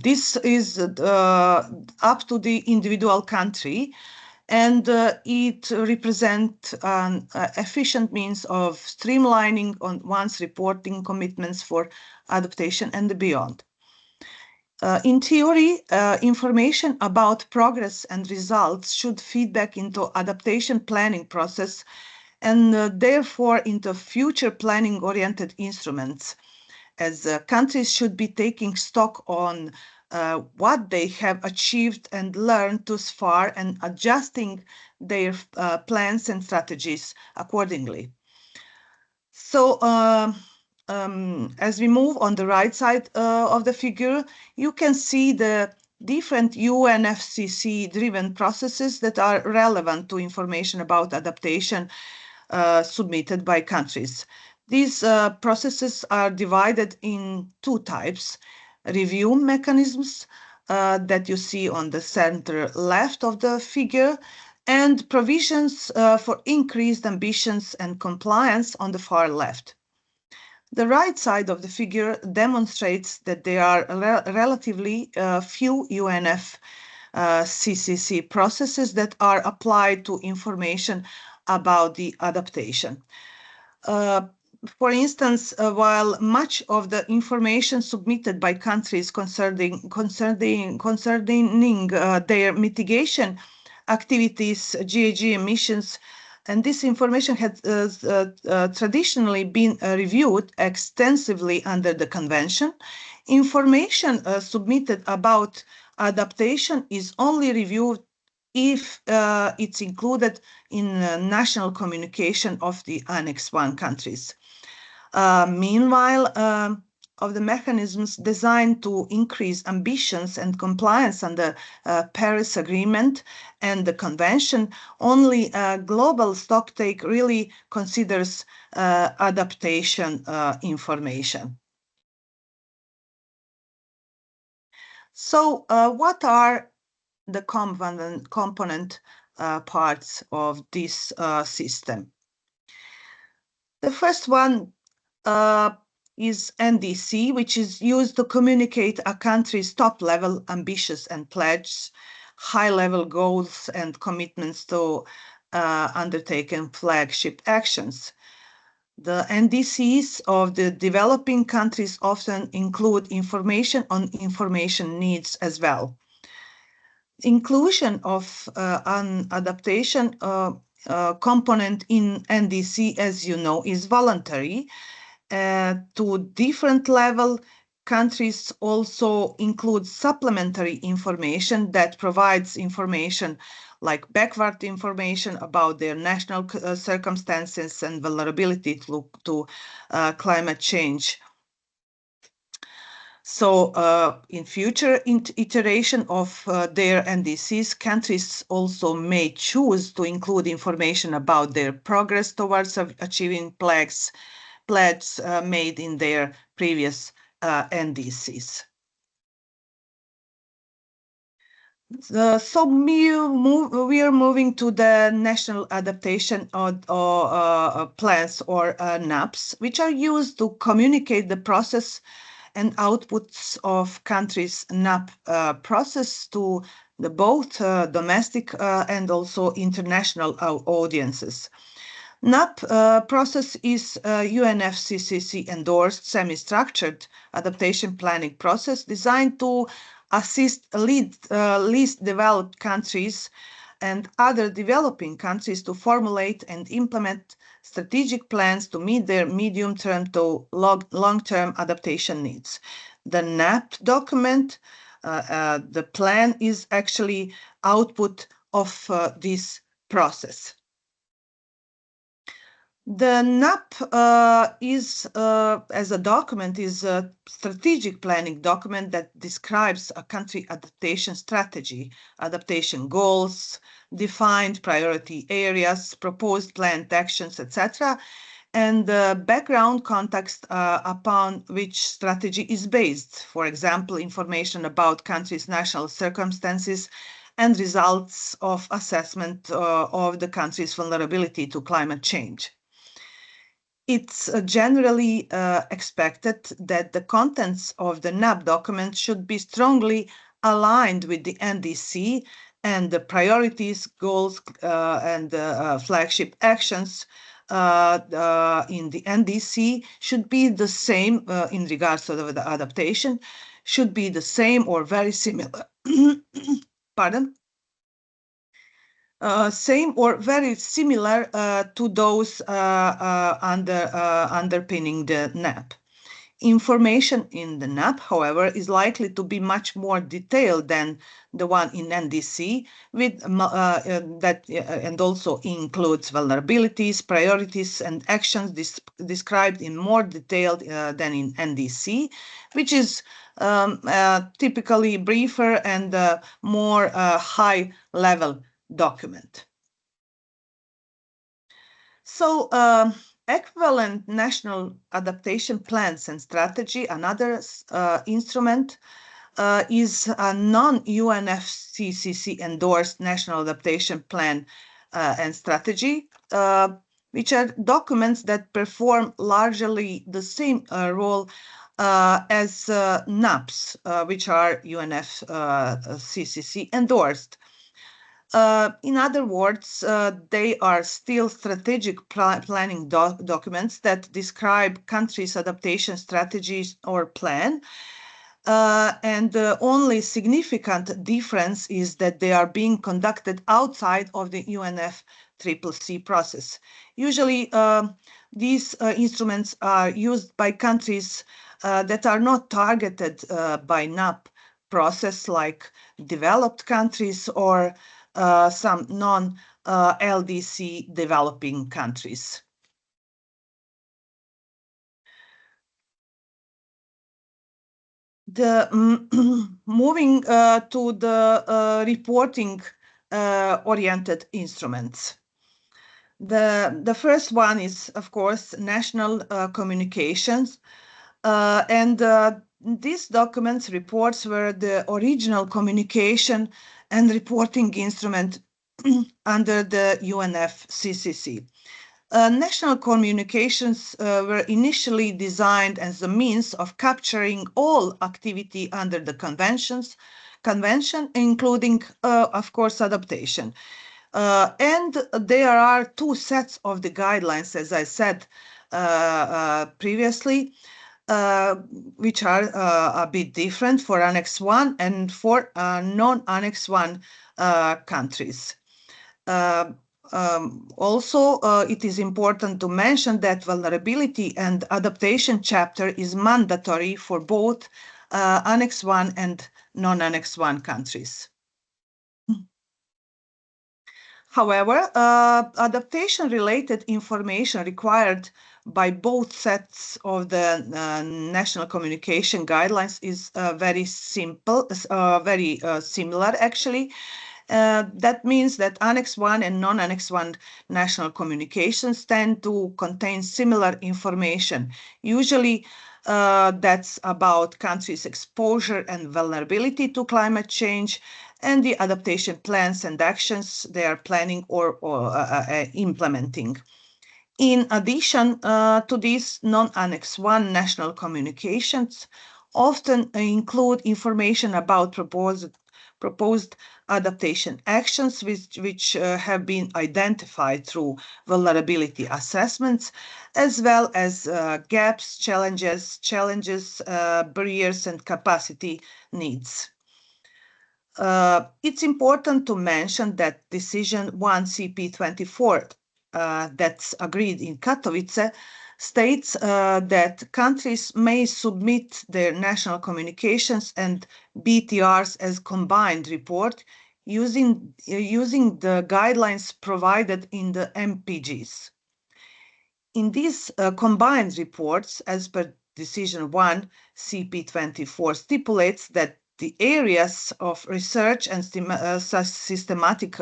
this is up to the individual country, and it represents an efficient means of streamlining on one's reporting commitments for adaptation and beyond. In theory, information about progress and results should feed back into adaptation planning process and therefore into future planning-oriented instruments, as countries should be taking stock on what they have achieved and learned thus far and adjusting their plans and strategies accordingly. So as we move on the right side of the figure, you can see the different UNFCCC-driven processes that are relevant to information about adaptation submitted by countries. These processes are divided in two types: review mechanisms that you see on the center left of the figure, and provisions for increased ambitions and compliance on the far left. The right side of the figure demonstrates that there are relatively few UNFCCC processes that are applied to information about the adaptation. For instance, while much of the information submitted by countries concerning their mitigation activities, GHG emissions, and this information had traditionally been reviewed extensively under the convention, information submitted about adaptation is only reviewed if it's included in national communication of the Annex I countries. Meanwhile, of the mechanisms designed to increase ambitions and compliance on the Paris Agreement and the Convention, only global stocktake really considers adaptation information. So what are the component parts of this system? The first one is NDC, which is used to communicate a country's top-level ambitions and pledges, high-level goals and commitments to undertaken flagship actions. The NDCs of the developing countries often include information on information needs as well. Inclusion of an adaptation component in NDC, as you know, is voluntary. To different level, countries also include supplementary information that provides information like backward information about their national circumstances and vulnerability to climate change. So in future iteration of their NDCs, countries also may choose to include information about their progress towards achieving pledges made in their previous NDCs. So we are moving to the national adaptation plans or NAPs, which are used to communicate the process and outputs of countries' NAP process to the both domestic and also international audiences. NAP process is UNFCCC endorsed semi-structured adaptation planning process designed to assist least developed countries and other developing countries to formulate and implement strategic plans to meet their medium-term to long-term adaptation needs. The NAP document, the plan, is actually output of this process. The NAP as a document, is a strategic planning document that describes a country adaptation strategy, adaptation goals, defined priority areas, proposed planned actions, etc., and the background context upon which strategy is based. For example, information about countries' national circumstances and results of assessment of the country's vulnerability to climate change. It's generally expected that the contents of the NAP document should be strongly aligned with the NDC, and the priorities, goals, and flagship actions in the NDC should be the same in regards to the adaptation, should be the same or very similar. Pardon? Same or very similar to those underpinning the NAP. Information in the NAP, however, is likely to be much more detailed than the one in NDC, and also includes vulnerabilities, priorities, and actions described in more detail than in NDC, which is typically briefer and more high-level document. So equivalent national adaptation plans and strategy, another instrument, is a non-UNFCCC endorsed national adaptation plan and strategy, which are documents that perform largely the same role as NAPs, which are UNFCCC endorsed. In other words, they are still strategic planning documents that describe countries' adaptation strategies or plan. And the only significant difference is that they are being conducted outside of the UNFCCC process. Usually, these instruments are used by countries that are not targeted by NAP process, like developed countries or some non-LDC developing countries. Moving to the reporting oriented instruments. The first one is, of course, national communications. And these documents, reports, were the original communication and reporting instrument under the UNFCCC. National communications were initially designed as a means of capturing all activity under the convention, including, of course, adaptation. And there are two sets of the guidelines, as I said previously, which are a bit different for Annex 1 and for non-Annex 1 countries. Also, it is important to mention that vulnerability and adaptation chapter is mandatory for both Annex 1 and non-Annex 1 countries. However, adaptation-related information required by both sets of the national communication guidelines is very similar, actually. That means that Annex 1 and non-Annex 1 national communications tend to contain similar information. Usually, that's about countries' exposure and vulnerability to climate change and the adaptation plans and actions they are planning or implementing. In addition to these, non-Annex 1 national communications often include information about proposed adaptation actions which have been identified through vulnerability assessments, as well as gaps, challenges, barriers, and capacity needs. It's important to mention that Decision 1 CP24 that's agreed in Katowice states that countries may submit their national communications and BTRs as combined report using the guidelines provided in the MPGs. In these combined reports, as per Decision 1 CP24 stipulates that the areas of research and systematic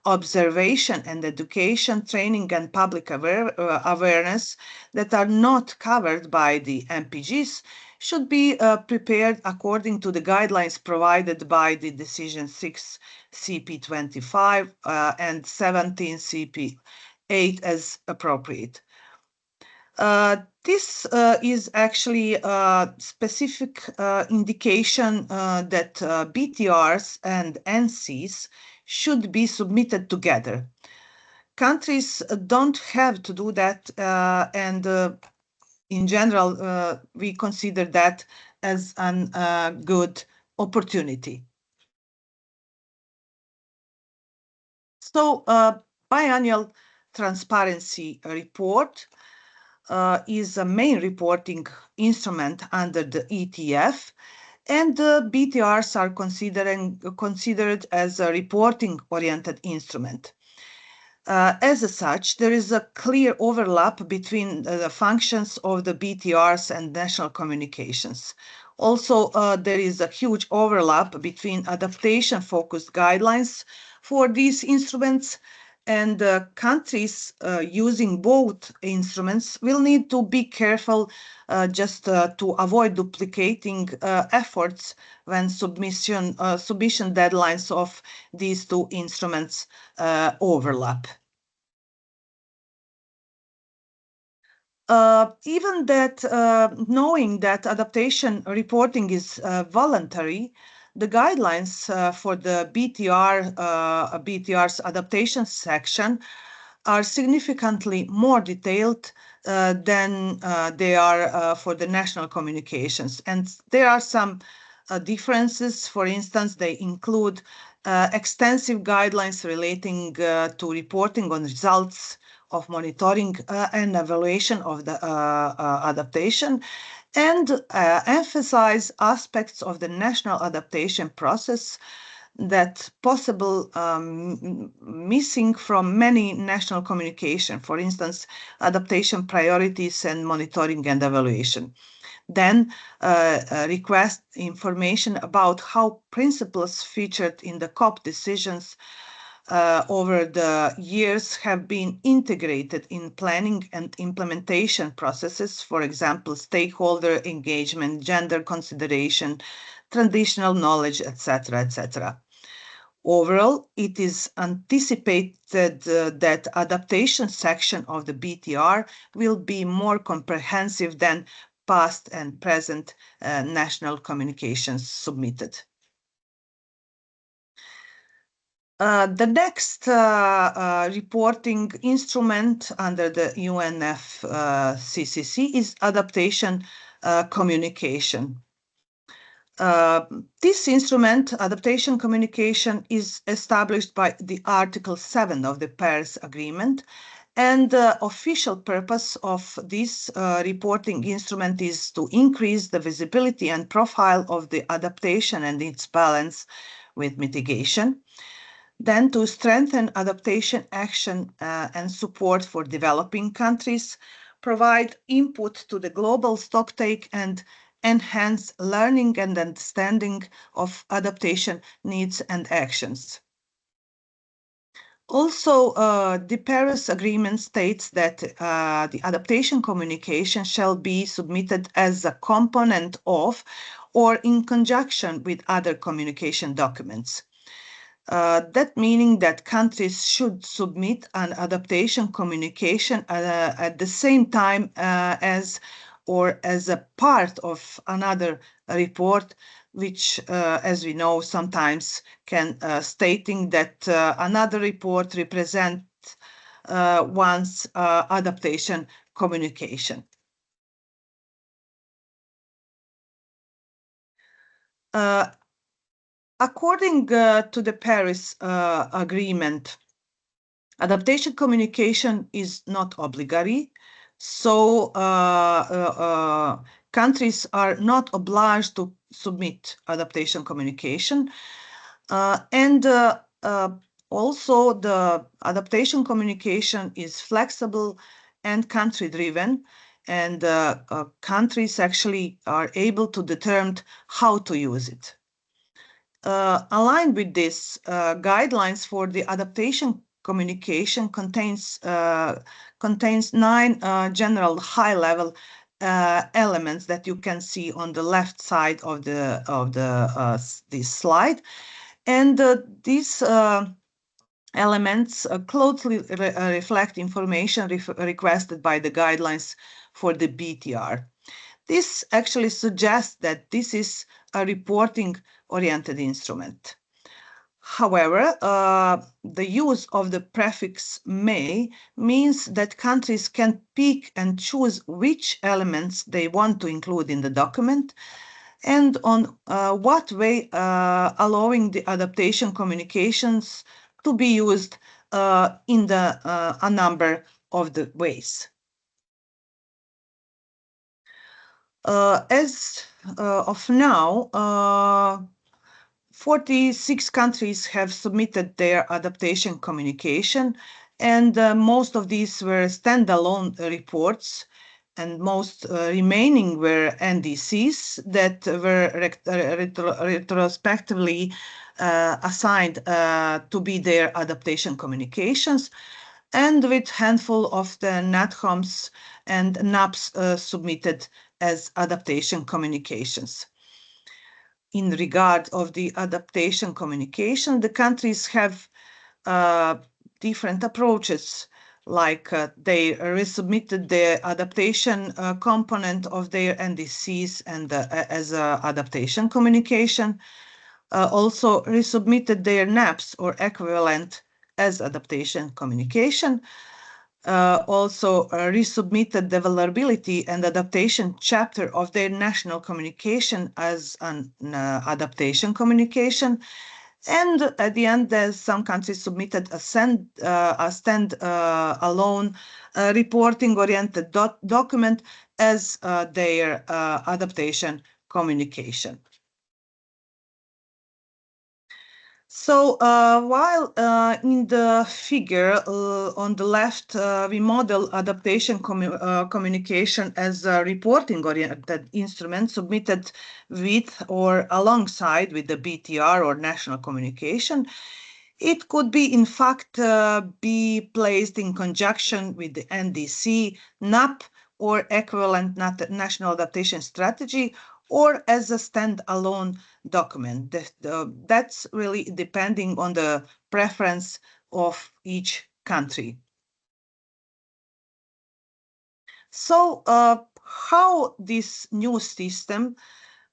observation and education, training, and public awareness that are not covered by the MPGs should be prepared according to the guidelines provided by the Decision 6 CP25 and 17 CP8 as appropriate. This is actually a specific indication that BTRs and NCs should be submitted together. Countries don't have to do that, and in general, we consider that as a good opportunity. So biannual transparency report is a main reporting instrument under the ETF, and the BTRs are considered as a reporting-oriented instrument. As such, there is a clear overlap between the functions of the BTRs and national communications. Also, there is a huge overlap between adaptation-focused guidelines for these instruments, and countries using both instruments will need to be careful just to avoid duplicating efforts when submission deadlines of these two instruments overlap. Even that knowing that adaptation reporting is voluntary, the guidelines for the BTR's adaptation section are significantly more detailed than they are for the national communications. And there are some differences. For instance, they include extensive guidelines relating to reporting on results of monitoring and evaluation of the adaptation, and emphasize aspects of the national adaptation process that possible missing from many national communication, for instance, adaptation priorities and monitoring and evaluation. Then request information about how principles featured in the COP decisions over the years have been integrated in planning and implementation processes, for example, stakeholder engagement, gender consideration, traditional knowledge, etc., etc. Overall, it is anticipated that adaptation section of the BTR will be more comprehensive than past and present national communications submitted. The next reporting instrument under the UNFCCC is adaptation communication. This instrument, adaptation communication, is established by the Article 7 of the Paris Agreement, and the official purpose of this reporting instrument is to increase the visibility and profile of the adaptation and its balance with mitigation. Then to strengthen adaptation action and support for developing countries, provide input to the global stocktake, and enhance learning and understanding of adaptation needs and actions. Also, the Paris Agreement states that the adaptation communication shall be submitted as a component of or in conjunction with other communication documents. That meaning that countries should submit an adaptation communication at the same time as or as a part of another report, which, as we know, sometimes can stating that another report represents one's adaptation communication. According to the Paris Agreement, adaptation communication is not obligatory, so countries are not obliged to submit adaptation communication. And also the adaptation communication is flexible and country-driven, and countries actually are able to determine how to use it. Aligned with this, guidelines for the adaptation communication contains 9 general high-level elements that you can see on the left side of this slide, and these elements closely reflect information requested by the guidelines for the BTR. This actually suggests that this is a reporting-oriented instrument. However, the use of the prefix may means that countries can pick and choose which elements they want to include in the document, and on what way allowing the adaptation communications to be used in a number of the ways. As of now, 46 countries have submitted their adaptation communication, and most of these were standalone reports, and most remaining were NDCs that were retrospectively assigned to be their adaptation communications, and with handful of the NATCOMs and NAPs submitted as adaptation communications. In regard of the adaptation communication, the countries have different approaches, like they resubmitted the adaptation component of their NDCs and as adaptation communication, also resubmitted their NAPs or equivalent as adaptation communication, also resubmitted the vulnerability and adaptation chapter of their national communication as an adaptation communication. And at the end, some countries submitted a stand-alone reporting-oriented document as their adaptation communication. So while in the figure on the left, we model adaptation communication as a reporting-oriented instrument submitted with or alongside with the BTR or national communication, it could be, in fact, be placed in conjunction with the NDC, NAP, or equivalent national adaptation strategy, or as a standalone document. That's really depending on the preference of each country. So how this new system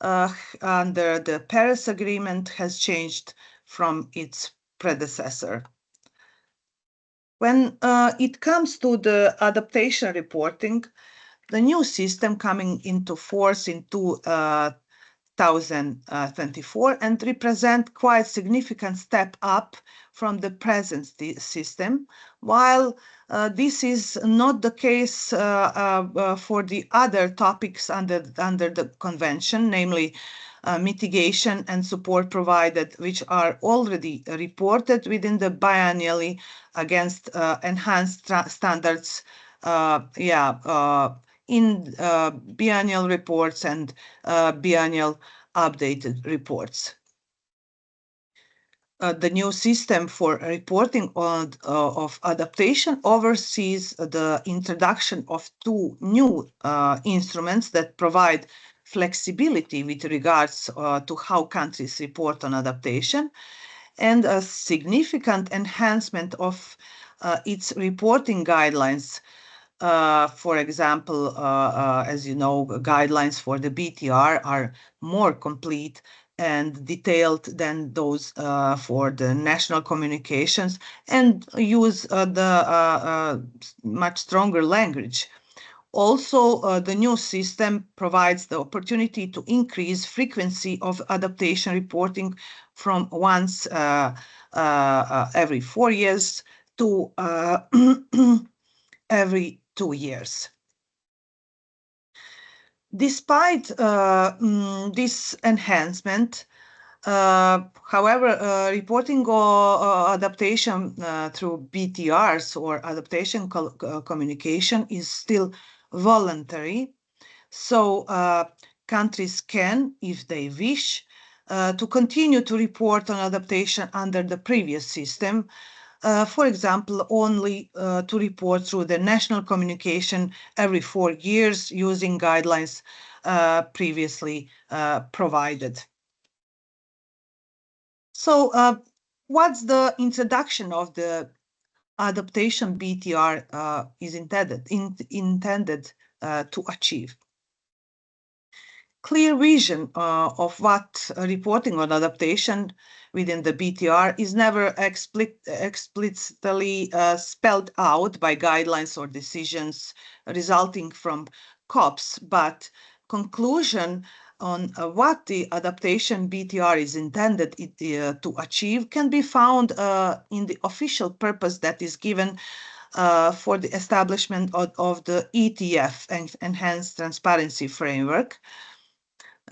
under the Paris Agreement has changed from its predecessor? When it comes to the adaptation reporting, the new system coming into force in 2024 and represent quite significant step up from the present system, while this is not the case for the other topics under the convention, namely mitigation and support provided, which are already reported within the biennially against enhanced standards in biennial reports and biennial updated reports. The new system for reporting of adaptation oversees the introduction of two new instruments that provide flexibility with regards to how countries report on adaptation, and a significant enhancement of its reporting guidelines. For example, as you know, guidelines for the BTR are more complete and detailed than those for the national communications, and use the much stronger language. Also, the new system provides the opportunity to increase frequency of adaptation reporting from once every 4 years to every 2 years. Despite this enhancement, however, reporting adaptation through BTRs or adaptation communication is still voluntary. So countries can, if they wish, to continue to report on adaptation under the previous system, for example, only to report through the national communication every 4 years using guidelines previously provided. So what's the introduction of the adaptation BTR is intended to achieve? Clear vision of what reporting on adaptation within the BTR is never explicitly spelled out by guidelines or decisions resulting from COPs, but conclusion on what the adaptation BTR is intended to achieve can be found in the official purpose that is given for the establishment of the ETF, Enhanced Transparency Framework,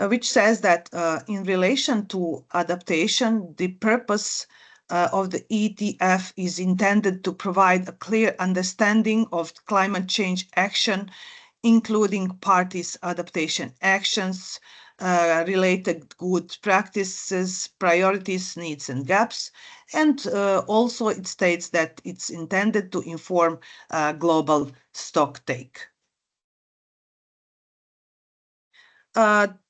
which says that in relation to adaptation, the purpose of the ETF is intended to provide a clear understanding of climate change action, including parties' adaptation actions, related good practices, priorities, needs, and gaps. And also it states that it's intended to inform global stocktake.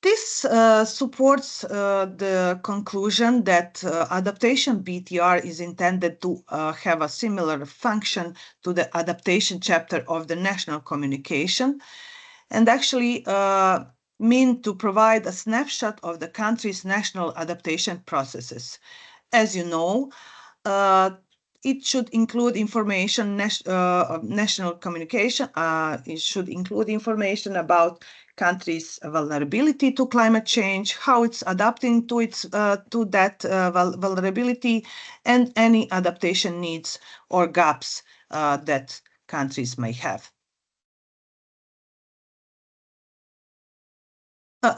This supports the conclusion that adaptation BTR is intended to have a similar function to the adaptation chapter of the national communication, and actually mean to provide a snapshot of the country's national adaptation processes. As you know, it should include information, national communication. It should include information about countries' vulnerability to climate change, how it's adapting to that vulnerability, and any adaptation needs or gaps that countries may have.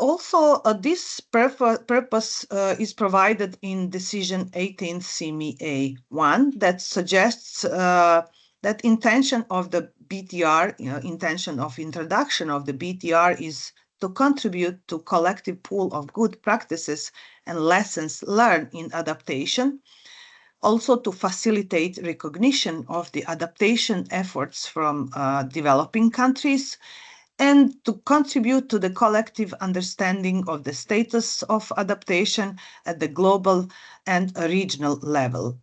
Also, this purpose is provided in Decision 18 CME A1 that suggests that intention of the BTR, intention of introduction of the BTR is to contribute to collective pool of good practices and lessons learned in adaptation, also to facilitate recognition of the adaptation efforts from developing countries, and to contribute to the collective understanding of the status of adaptation at the global and regional level.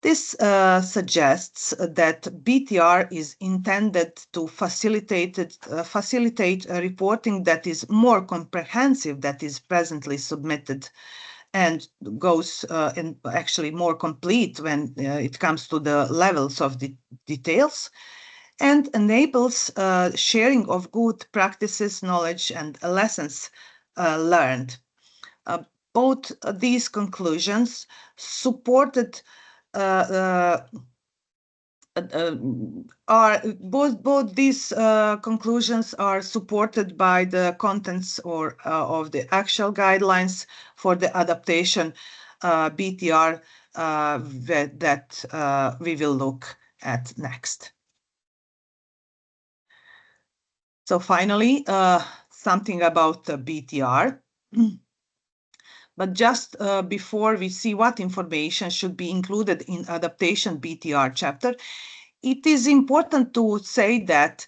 This suggests that BTR is intended to facilitate a reporting that is more comprehensive that is presently submitted and goes and actually more complete when it comes to the levels of the details, and enables sharing of good practices, knowledge, and lessons learned. Both these conclusions supported both these conclusions are supported by the contents of the actual guidelines for the adaptation BTR that we will look at next. So finally, something about the BTR. But just before we see what information should be included in adaptation BTR chapter, it is important to say that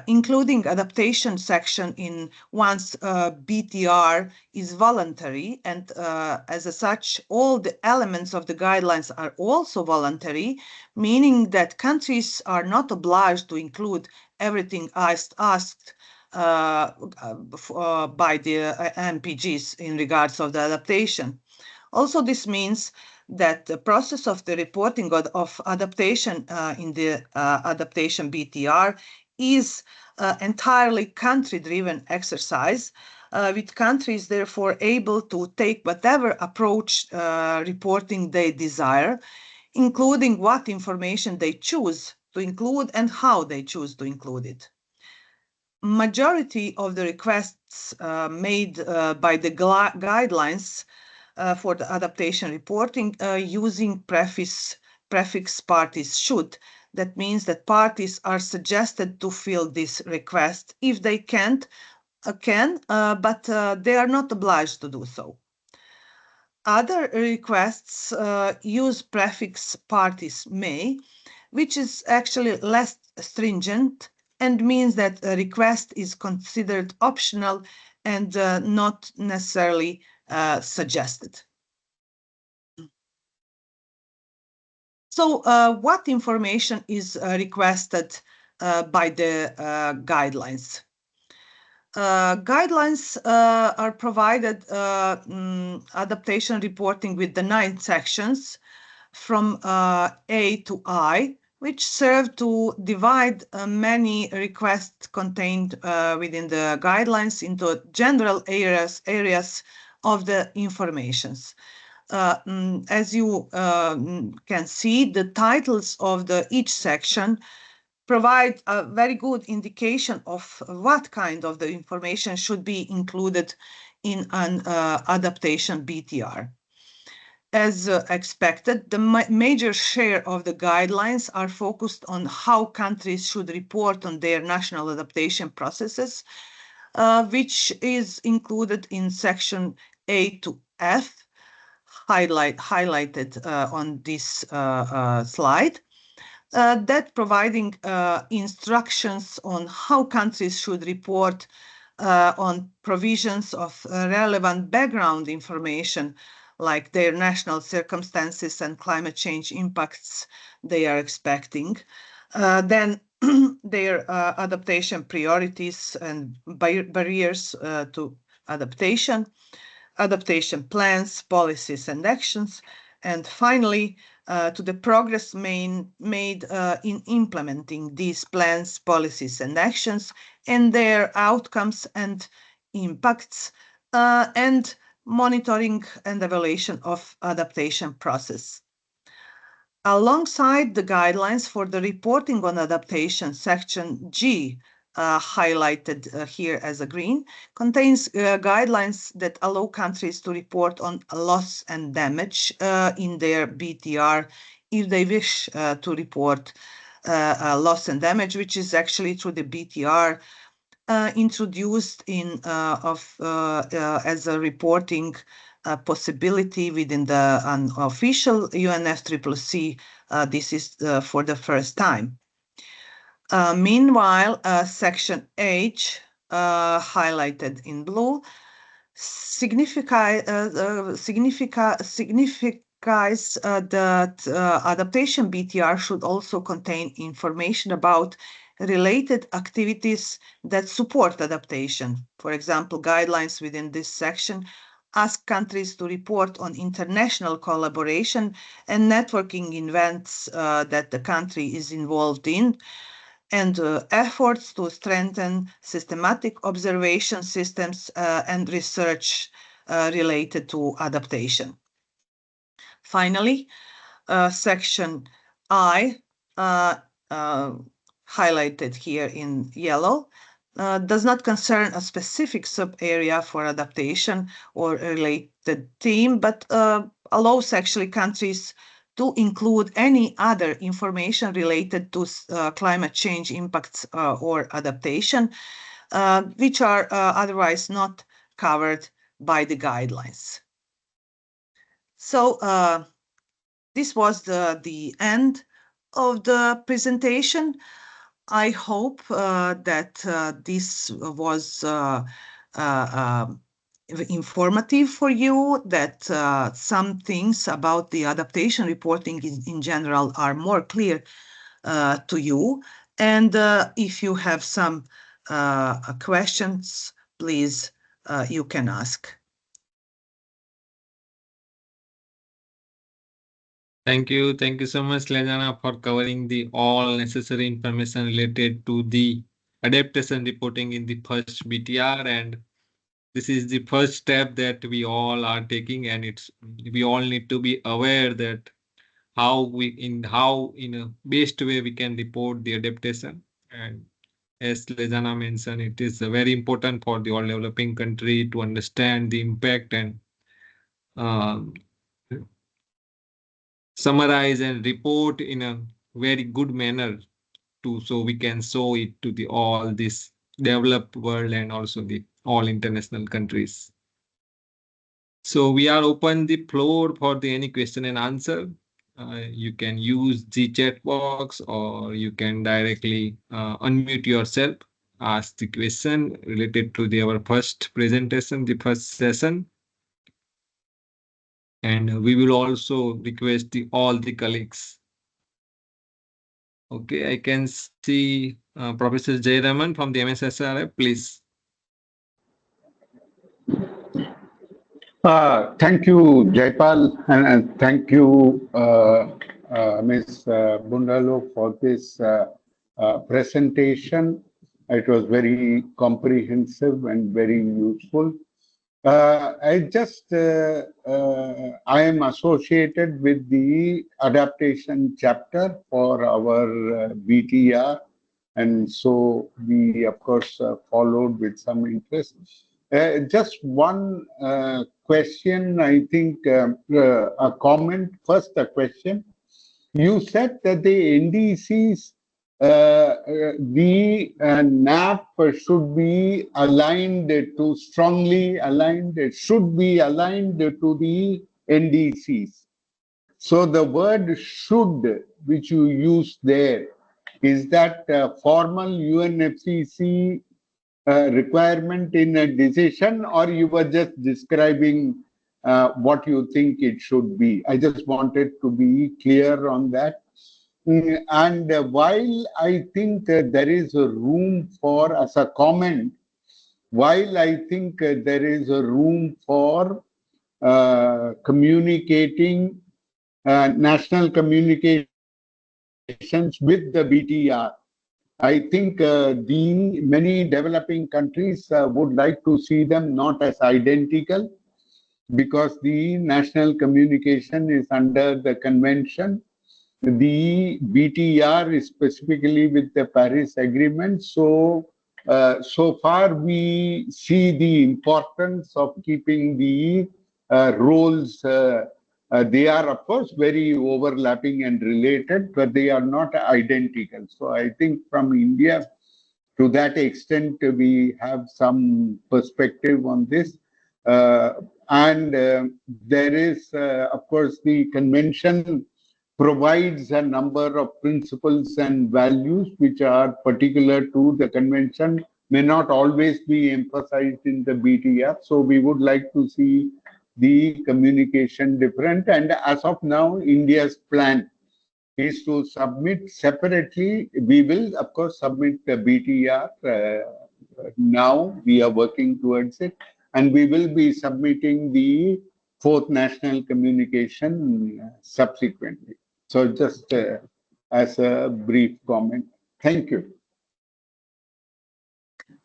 including adaptation section in one's BTR is voluntary, and as such, all the elements of the guidelines are also voluntary, meaning that countries are not obliged to include everything asked by the MPGs in regards of the adaptation. Also, this means that the process of the reporting of adaptation in the adaptation BTR is entirely country-driven exercise, with countries therefore able to take whatever approach reporting they desire, including what information they choose to include and how they choose to include it. Majority of the requests made by the guidelines for the adaptation reporting using prefix parties should. That means that parties are suggested to fill this request if they can, but they are not obliged to do so. Other requests use prefix parties may, which is actually less stringent and means that a request is considered optional and not necessarily suggested. So what information is requested by the guidelines? Guidelines are provided adaptation reporting with the 9 sections from A to I, which serve to divide many requests contained within the guidelines into general areas of the informations. As you can see, the titles of each section provide a very good indication of what kind of the information should be included in an adaptation BTR. As expected, the major share of the guidelines are focused on how countries should report on their national adaptation processes, which is included in section A to F, highlighted on this slide. That providing instructions on how countries should report on provisions of relevant background information, like their national circumstances and climate change impacts they are expecting. Then their adaptation priorities and barriers to adaptation, adaptation plans, policies, and actions, and finally, to the progress made in implementing these plans, policies, and actions, and their outcomes and impacts, and monitoring and evaluation of adaptation process. Alongside the guidelines for the reporting on adaptation, section G, highlighted here as a green, contains guidelines that allow countries to report on loss and damage in their BTR if they wish to report loss and damage, which is actually through the BTR introduced as a reporting possibility within the unofficial UNFCCC. This is for the first time. Meanwhile, section H, highlighted in blue, signifies that adaptation BTR should also contain information about related activities that support adaptation. For example, guidelines within this section ask countries to report on international collaboration and networking events that the country is involved in, and efforts to strengthen systematic observation systems and research related to adaptation. Finally, section I, highlighted here in yellow, does not concern a specific sub-area for adaptation or a related theme, but allows actually countries to include any other information related to climate change impacts or adaptation, which are otherwise not covered by the guidelines. So this was the end of the presentation. I hope that this was informative for you, that some things about the adaptation reporting in general are more clear to you. And if you have some questions, please, you can ask. Thank you so much, Lejana, for covering the all necessary information related to the adaptation reporting in the first BTR. And this is the first step that we all are taking, and we all need to be aware that how in a best way we can report the adaptation. And as Lejana mentioned, it is very important for the all developing country to understand the impact and summarize and report in a very good manner so we can show it to the all this developed world and also the all international countries. So we are open the floor for the any question and answer. You can use the chat box, or you can directly unmute yourself, ask the question related to our first presentation, the first session. And we will also request all the colleagues. Okay, I can see Professor Jayaraman from the MSSRF, please. Thank you, Jaipal, and thank you, Ms. Bundalo, for this presentation. It was very comprehensive and very useful. I am associated with the adaptation chapter for our BTR, and so we, of course, followed with some interest. Just one question, I think, a comment. First, a question. You said that the NDCs, the NAP should be aligned to, strongly aligned, it should be aligned to the NDCs. So the word should, which you use there, is that formal UNFCCC requirement in a decision, or you were just describing what you think it should be? I just wanted to be clear on that. And while I think there is a room for, as a comment, while I think there is a room for communicating national communications with the BTR, I think the many developing countries would like to see them not as identical, because the national communication is under the convention. The BTR is specifically with the Paris Agreement. So, so far we see the importance of keeping the roles. They are, of course, very overlapping and related, but they are not identical. So I think from India, to that extent, we have some perspective on this. And there is, of course, the convention provides a number of principles and values which are particular to the convention, may not always be emphasized in the BTR. So we would like to see the communication different. And as of now, India's plan is to submit separately. We will, of course, submit the BTR. Now we are working towards it, and we will be submitting the fourth national communication subsequently. So just as a brief comment. Thank you.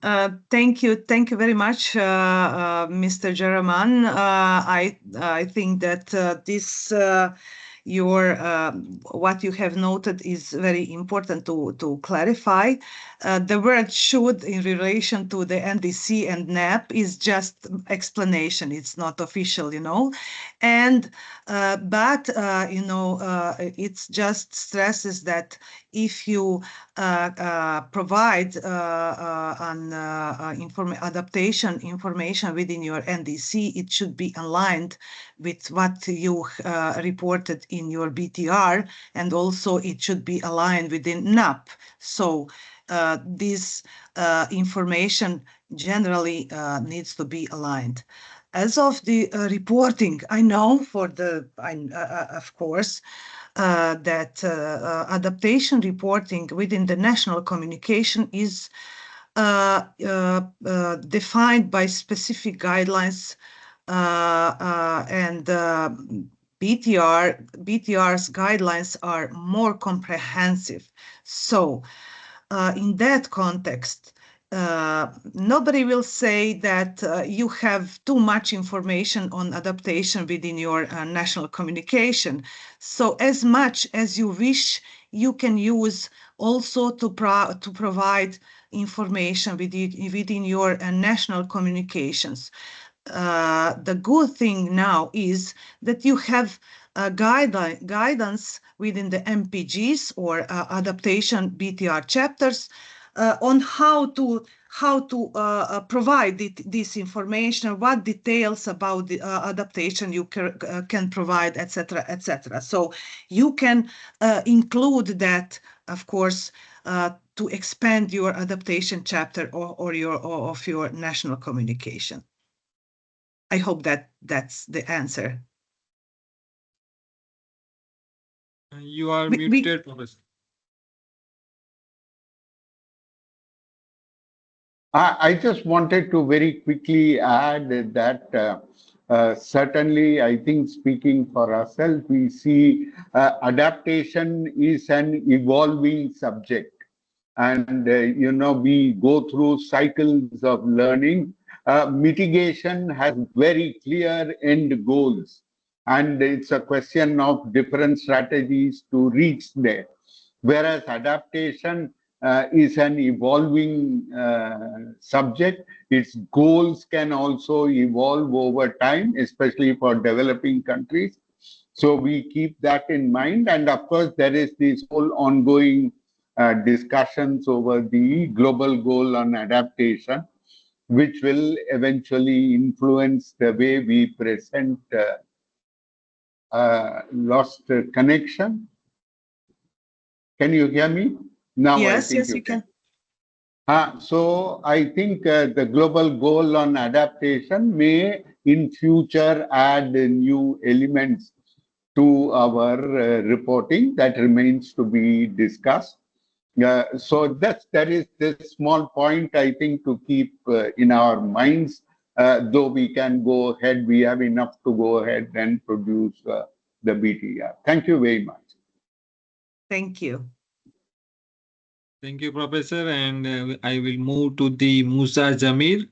Thank you very much, Mr. Jaraman. I think that this what you have noted is very important to clarify. The word "should" in relation to the NDC and NAP is just explanation. It's not official, and but it just stresses that if you provide an adaptation information within your NDC, it should be aligned with what you reported in your BTR, and also it should be aligned within NAP. So this information generally needs to be aligned. As of the reporting, I know of course, that adaptation reporting within the national communication is defined by specific guidelines, and BTR's guidelines are more comprehensive. So in that context, nobody will say that you have too much information on adaptation within your national communication. So as much as you wish, you can use also to provide information within your national communications. The good thing now is that you have guidance within the MPGs or adaptation BTR chapters on how to provide this information, what details about the adaptation you can provide, etc., etc. So you can include that, of course, to expand your adaptation chapter of your national communication. I hope that's the answer. You are muted, Professor. I just wanted to very quickly add that Certainly, I think speaking for ourselves, we see adaptation is an evolving subject. And, we go through cycles of learning. Mitigation has very clear end goals, and it's a question of different strategies to reach there. Whereas adaptation is an evolving subject. Its goals can also evolve over time, especially for developing countries. So we keep that in mind. And of course, there is this whole ongoing discussions over the global goal on adaptation, which will eventually influence the way we present lost connection. Can you hear me? Now I Yes, think yes, you you can. can. So I think the global goal on adaptation may in future add new elements to our reporting. That remains to be discussed. So that is this small point I think to keep in our minds. Though we can go ahead, we have enough to go ahead and produce the BTR. Thank you very much. Thank you. Thank you, Professor. And I will move to the Musa Jamir.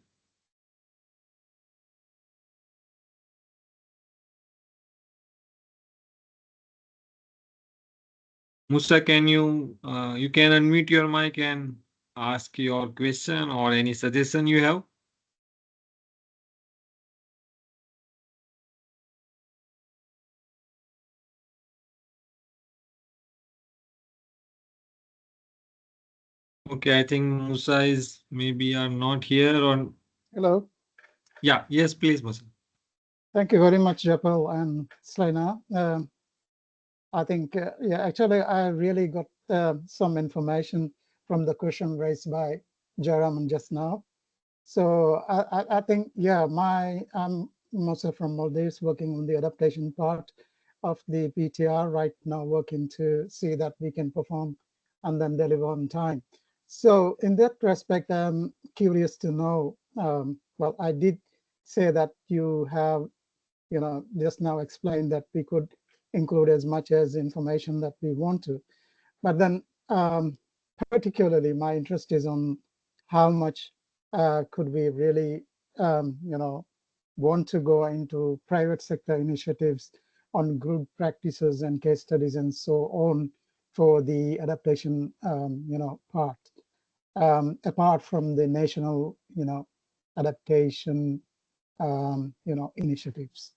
Musa, you can unmute your mic and ask your question or any suggestion you have? Okay, I think Musa is maybe are not here or Hello. yeah, yes, please, Musa. Thank you very much, Japal and Slaina. I think, yeah, actually, I really got some information from the question raised by Jaraman just now. So I think, yeah, I'm Musa from Maldives working on the adaptation part of the BTR right now, working to see that we can perform and then deliver on time. So in that respect, I'm curious to know, well, I did say that you have, just now explained that we could include as much as information that we want to. But then particularly my interest is on how much could we really, want to go into private sector initiatives on good practices and case studies and so on for the adaptation, part, apart from the national, adaptation, initiatives.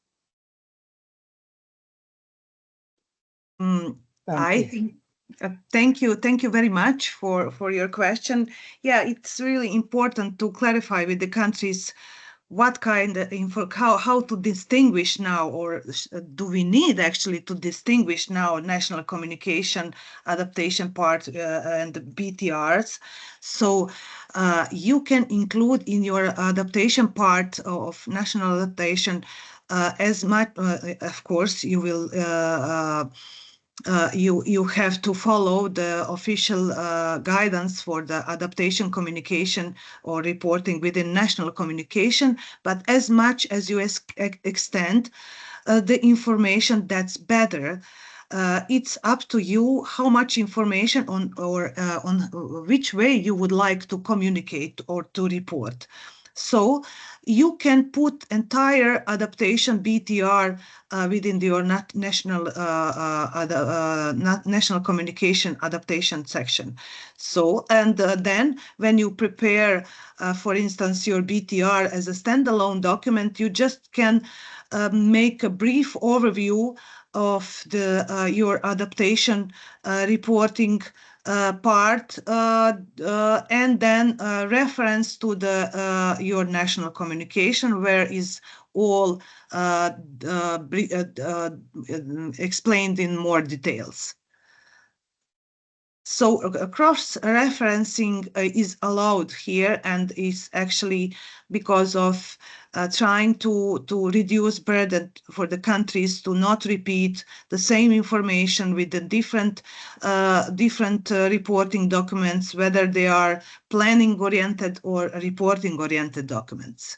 Thank I you. think thank you very much for your question. Yeah, it's really important to clarify with the countries what kind of info, how to distinguish now, or do we need actually to distinguish now national communication adaptation part and the BTRs. So you can include in your adaptation part of national adaptation as much, of course, you will you have to follow the official guidance for the adaptation communication or reporting within national communication, but as much as you extend the information, that's better. It's up to you how much information on which way you would like to communicate or to report. So you can put entire adaptation BTR within your national communication adaptation section. So, and then when you prepare, for instance, your BTR as a standalone document, you just can make a brief overview of the your adaptation reporting part, and then reference to the your national communication, where is all explained in more details. So cross-referencing is allowed here, and is actually because of trying to reduce burden for the countries to not repeat the same information with the different reporting documents, whether they are planning-oriented or reporting-oriented documents.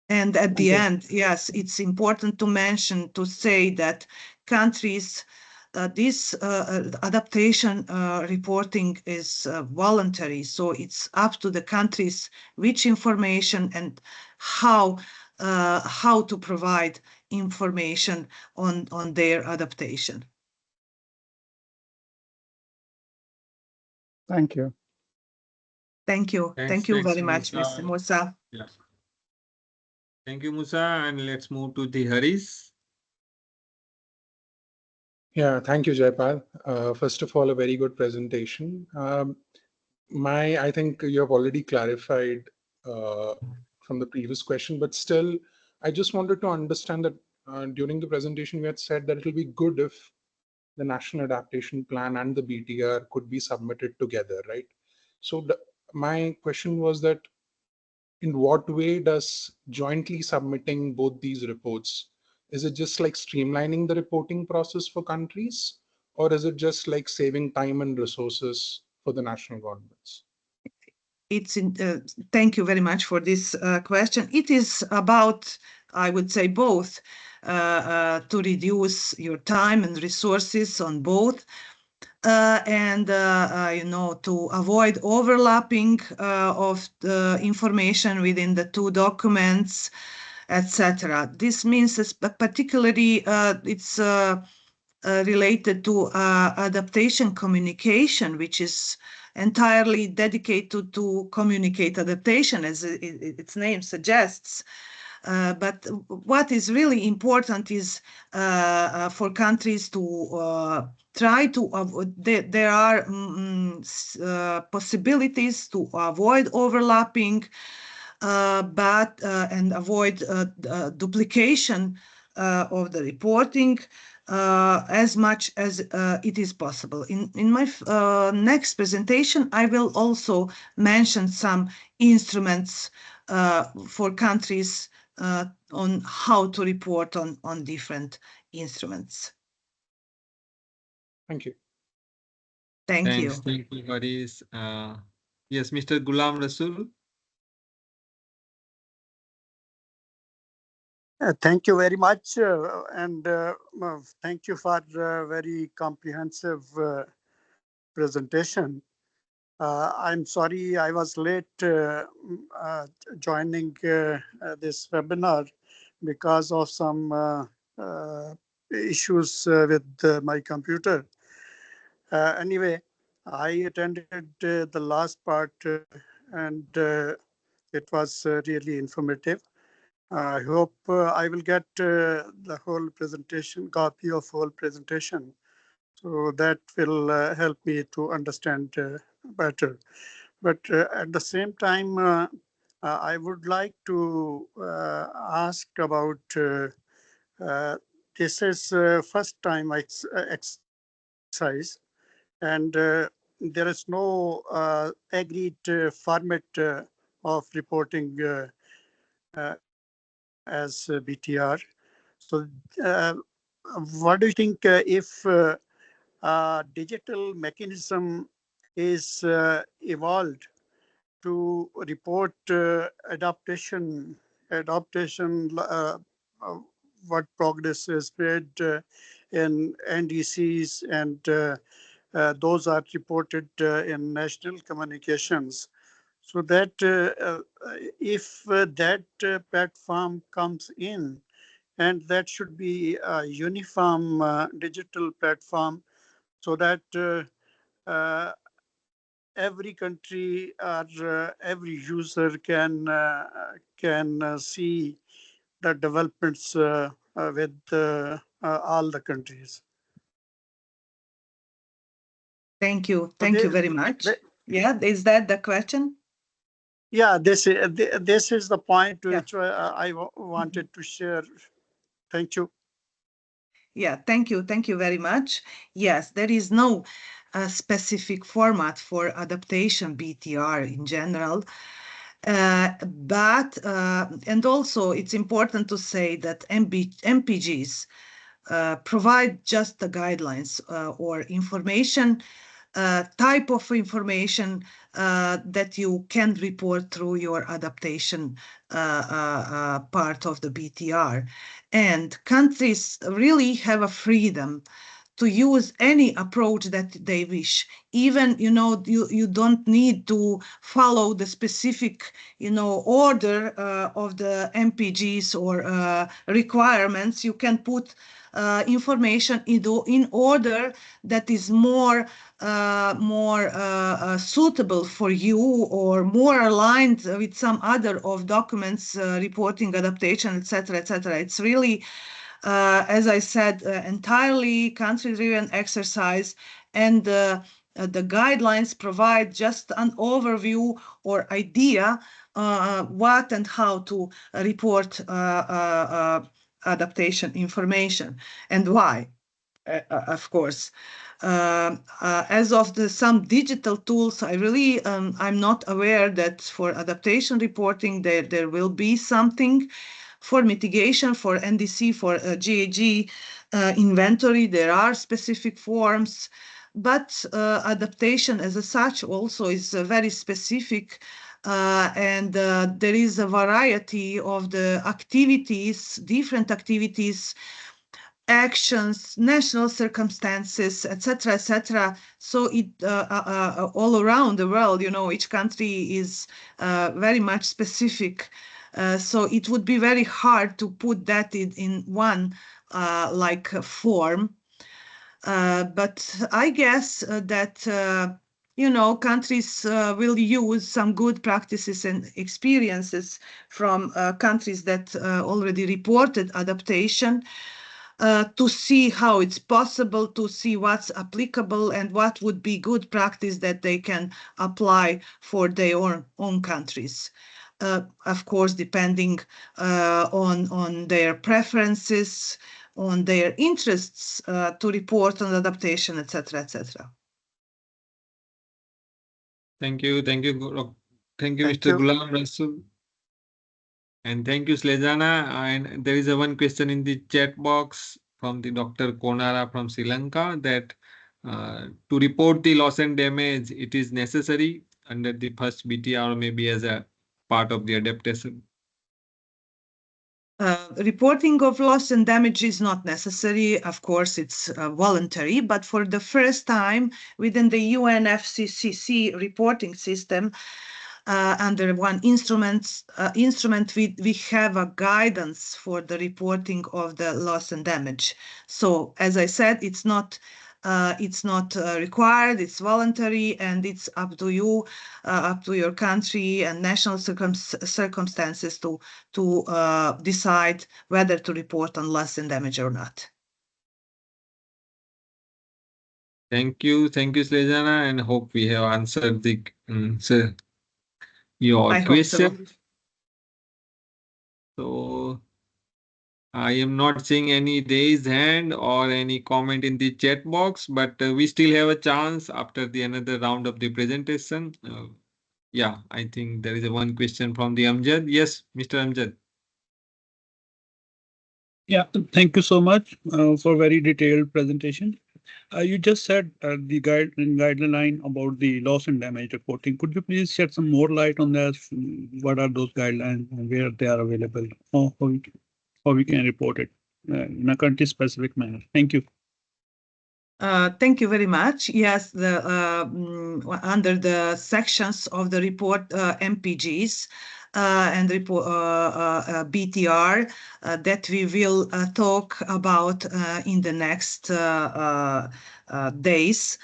And at the you. end, yes, it's important to mention, to say that countries, this adaptation reporting is voluntary. So it's up to the countries which information and how to provide information on their adaptation. Thank you. Thank you. Thank you very much, Mr. Musa. Musa. Yeah. Thank you, Musa. And let's move to the Haris. Yeah, thank you, Jaipal. First of all, a very good presentation. I think you have already clarified from the previous question, but still, I just wanted to understand that during the presentation, we had said that it will be good if the National Adaptation Plan and the BTR could be submitted together, right? So my question was that in what way does jointly submitting both these reports, is it just like streamlining the reporting process for countries, or is it just like saving time and resources for the national governments? Thank you very much for this question. It is about, I would say, both, to reduce your time and resources on both, and to avoid overlapping of the information within the two documents, etc. This means particularly it's related to adaptation communication, which is entirely dedicated to communicate adaptation, as its name suggests. But what is really important is for countries to try to there are possibilities to avoid overlapping, but and avoid duplication of the reporting as much as it is possible. In my next presentation, I will also mention some instruments for countries on how to report on different instruments. Thank you. Thank you. Thank you, Haris. Yes, Mr. Ghulam Rasul. Thank you very much, and thank you for a very comprehensive presentation. I'm sorry I was late joining this webinar because of some issues with my computer. Anyway, I attended the last part and it was really informative. I hope I will get the whole presentation, copy of whole presentation. So that will help me to understand better. But at the same time, I would like to ask about this is first time exercise, and there is no agreed format of reporting as BTR. So what do you think if digital mechanism is evolved to report adaptation, what progress is made in NDCs, and those are reported in national communications. So that if that platform comes in, and that should be a uniform digital platform, so that every country or every user can see the developments with all the countries. Thank you. Thank you very much. Yeah, is that the question? Yeah, this is the point which I wanted to share. Thank you. Yeah, thank you. Thank you very much. Yes, there is no specific format for adaptation BTR in general. But and also it's important to say that MPGs provide just the guidelines or information type of information that you can report through your adaptation part of the BTR. And countries really have a freedom to use any approach that they wish. Even, you don't need to follow the specific, order of the MPGs or requirements. You can put information in order that is more suitable for you or more aligned with some other of documents, reporting, adaptation, etc., etc. It's really, as I said, entirely country-driven exercise, and the guidelines provide just an overview or idea what and how to report adaptation information and why, of course. As of some digital tools, I'm not aware that for adaptation reporting there will be something. For mitigation, for NDC, for GAG inventory, there are specific forms, but adaptation as such also is very specific, and there is a variety of the activities, different activities, actions, national circumstances, etc., etc. So it all around the world, each country is very much specific. So it would be very hard to put that in one form. But I guess that countries will use some good practices and experiences from countries that already reported adaptation, to see how it's possible, to see what's applicable and what would be good practice that they can apply for their own countries. Of course, depending on their preferences, on their interests to report on adaptation, etc., etc. Thank you, Thank Mr. you. Ghulam Rasul. And thank you, Slejana. And there is one question in the chat box from the Dr. Konara from Sri Lanka that to report the loss and damage, it is necessary under the first BTR or maybe as a part of the adaptation. Reporting of loss and damage is not necessary. Of course, it's voluntary, but for the first time within the UNFCCC reporting system, under one instrument, we have a guidance for the reporting of the loss and damage. So, as I said, it's not required, it's voluntary, and it's up to you, up to your country and national circumstances to decide whether to report on loss and damage or not. Thank you, Slejana, and hope we have answered your question. So I am not seeing any raised hand or any comment in the chat box, but we still have a chance after the another round of the presentation. Yeah, I think there is one question from the Amjad. Yes, Mr. Amjad. Yeah, thank you so much for very detailed presentation. You just said the guideline about the loss and damage reporting. Could you please shed some more light on that? What are those guidelines and where they are available? How we can report it in a country-specific manner? Thank you. Thank you very much. Yes, under the sections of the report MPGs and report BTR that we will talk about in the next days,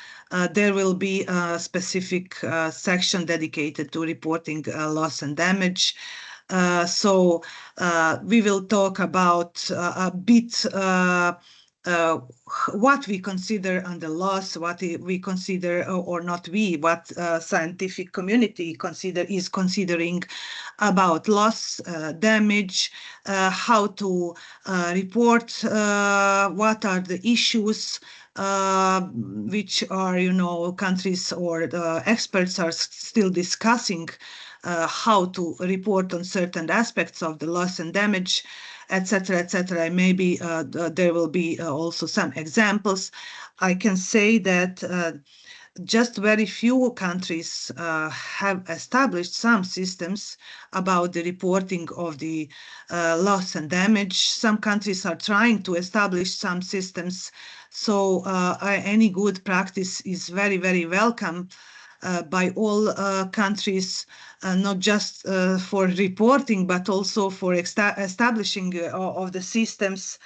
there will be a specific section dedicated to reporting loss and damage. So we will talk about a bit what we under loss, what we consider, or not we, what scientific community is considering about loss, damage, how to report, what are the issues which are, countries or the experts are still discussing how to report on certain aspects of the loss and damage, etc., etc. Maybe there will be also some examples. I can say that just very few countries have established some systems about the reporting of the loss and damage. Some countries are trying to establish some systems. So any good practice is very, very welcome by all countries, not just for reporting, but also for establishing of the systems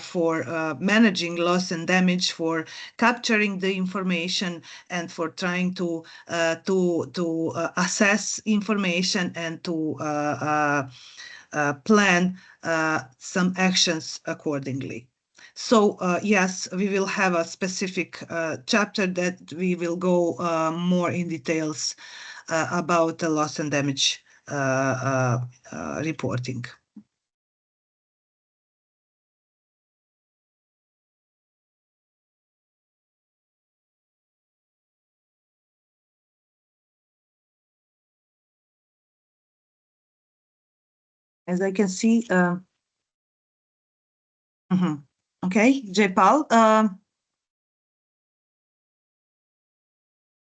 for managing loss and damage, for capturing the information, and for trying to assess information and to plan some actions accordingly. So yes, we will have a specific chapter that we will go more in details about the loss and damage reporting. As I can see, okay, Jaypal,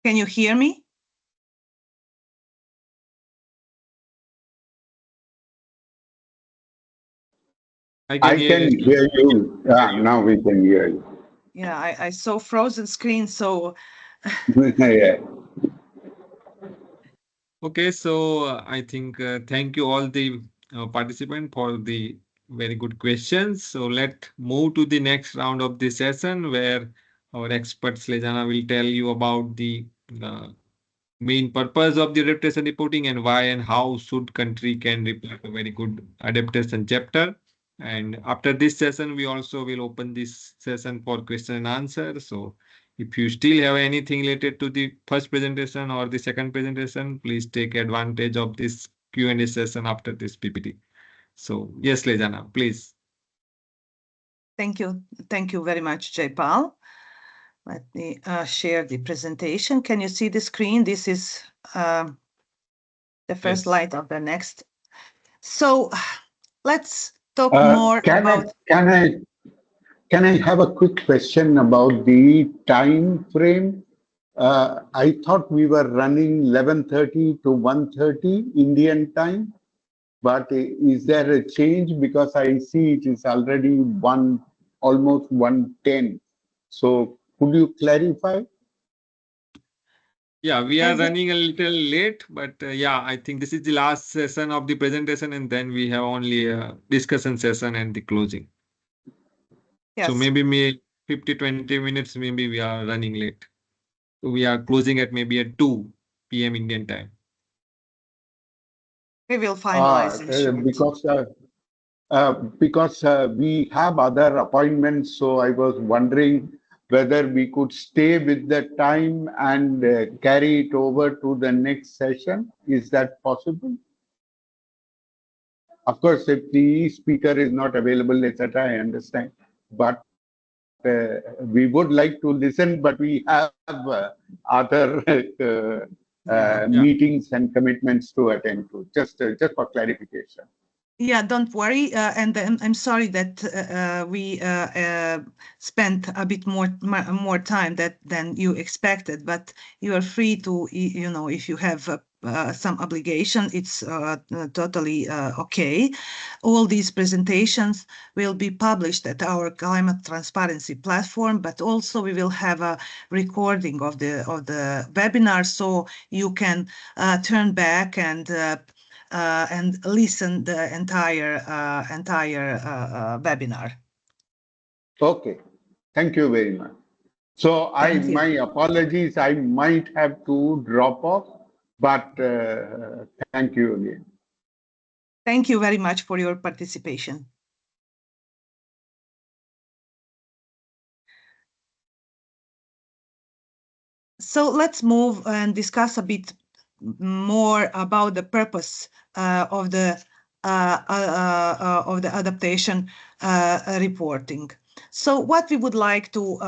can you hear me? I can hear you. hear you. Now we can hear you. Yeah, I saw frozen screen, so Yeah. Okay, so I think thank you all the participants for the very good questions. So let's move to the next round of the session where our expert Slejana will tell you about the main purpose of the adaptation reporting and why and how should country can report a very good adaptation chapter. And after this session, we also will open this session for question and answer. So if you still have anything related to the first presentation or the second presentation, please take advantage of this Q&A session after this PPT. So yes, Lejana, please. thank you. Thank you very much, Jaypal. Let me share the presentation. Can you see the screen? This is the first slide of the next. So let's talk more about. Can I have a quick question about the time frame? I thought we were running 11:30 to 1:30 Indian time, but is there a change? Because I see it is already almost 1:10. So could you clarify? Yeah, we are running a little late, but yeah, I think this is the last session of the presentation, and then we have only a discussion session and the closing. Yes. So maybe 50, 20 minutes, maybe we are running late. So we are closing at maybe at 2 p.m. Indian time. We will finalize because we have other appointments, so I was wondering whether we could stay with the time and carry it over to the next session. Is that possible? Of course, if the speaker is not available, etc., I understand. But we would like to listen, but we have other meetings and commitments to attend to. Just for clarification. Yeah, don't worry. And I'm sorry that we spent a bit more time than you expected, but you are free to, if you have some obligation, it's totally okay. All these presentations will be published at our climate transparency platform, but also we will have a recording of the webinar, so you can turn back and listen the entire webinar. Okay, thank you very much. So my apologies, I might have to drop off, but thank you again. Thank you very much for your participation. So let's move and discuss a bit more about the purpose of the adaptation reporting. So what we would like to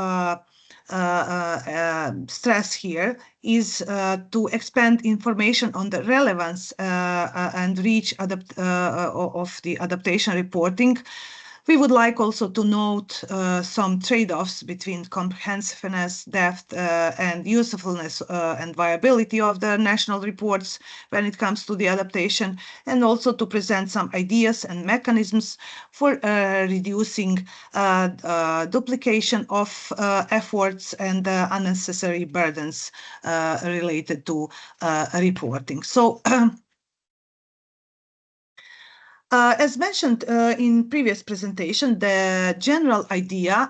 stress here is to expand information on the relevance and reach of the adaptation reporting We would like also to note some trade-offs between comprehensiveness, depth, and usefulness and viability of the national reports when it comes to the adaptation, and also to present some ideas and mechanisms for reducing duplication of efforts and unnecessary burdens related to reporting. So as mentioned in previous presentation, the general idea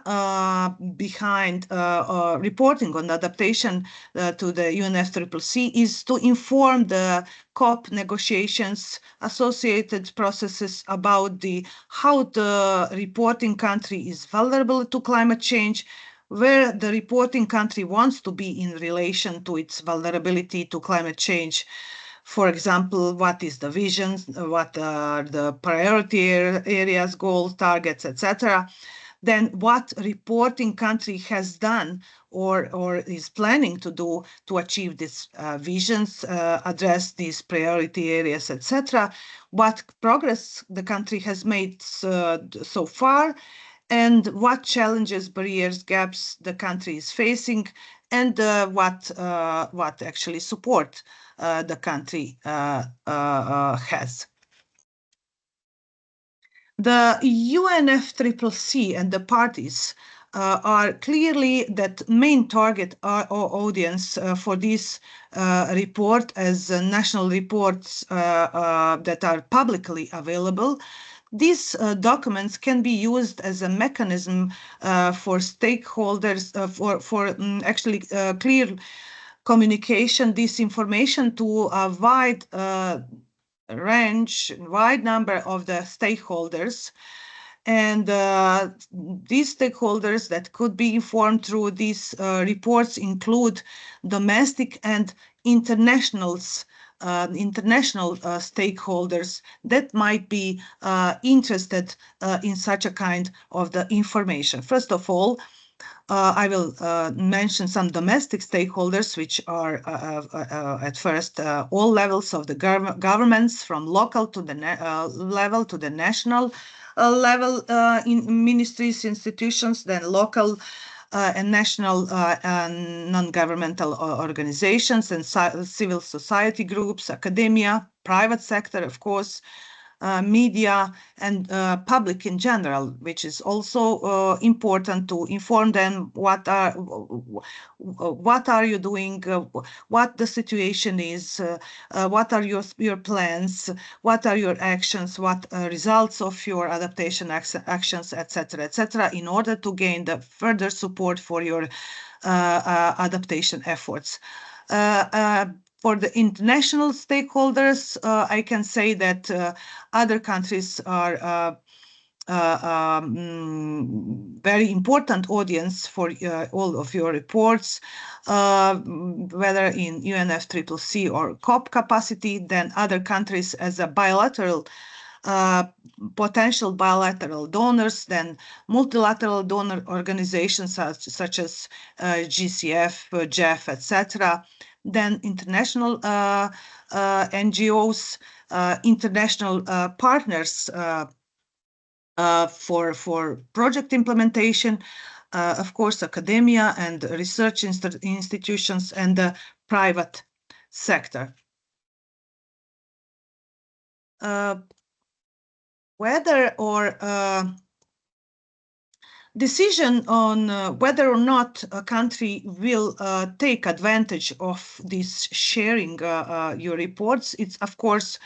behind reporting on adaptation to the UNFCCC is to inform the COP negotiations, associated processes about how the reporting country is vulnerable to climate change, where the reporting country wants to be in relation to its vulnerability to climate change. For example, what is the vision, what are the priority areas, goals, targets, etc. Then what reporting country has done or is planning to do to achieve these visions, address these priority areas, etc. What progress the country has made so far, and what challenges, barriers, gaps the country is facing, and what actually support the country has. The UNFCCC and the parties are clearly that main target audience for this report as national reports that are publicly available. These documents can be used as a mechanism for stakeholders, for actually clear communication, this information to a wide wide number of the stakeholders. And these stakeholders that could be informed through these reports include domestic and international stakeholders that might be interested in such a kind of the information. First of all, I will mention some domestic stakeholders, which are at first all levels of the governments, from local to the level to the national level in ministries, institutions, then local and national and non-governmental organizations and civil society groups, academia, private sector, of course, media, and public in general, which is also important to inform them what are you doing, what the situation is, what are your plans, what are your actions, what results of your adaptation actions, etc., in order to gain the further support for your adaptation efforts. For the international stakeholders, I can say that other countries are very important audience for all of your reports, whether in UNFCCC or COP capacity, then other countries as a bilateral potential bilateral donors, then multilateral donor organizations such as GCF, GEF, etc., then international NGOs, international partners for project implementation, of course, academia and research institutions, and the private sector. Whether or decision on whether or not a country will take advantage of this sharing your reports, it's of course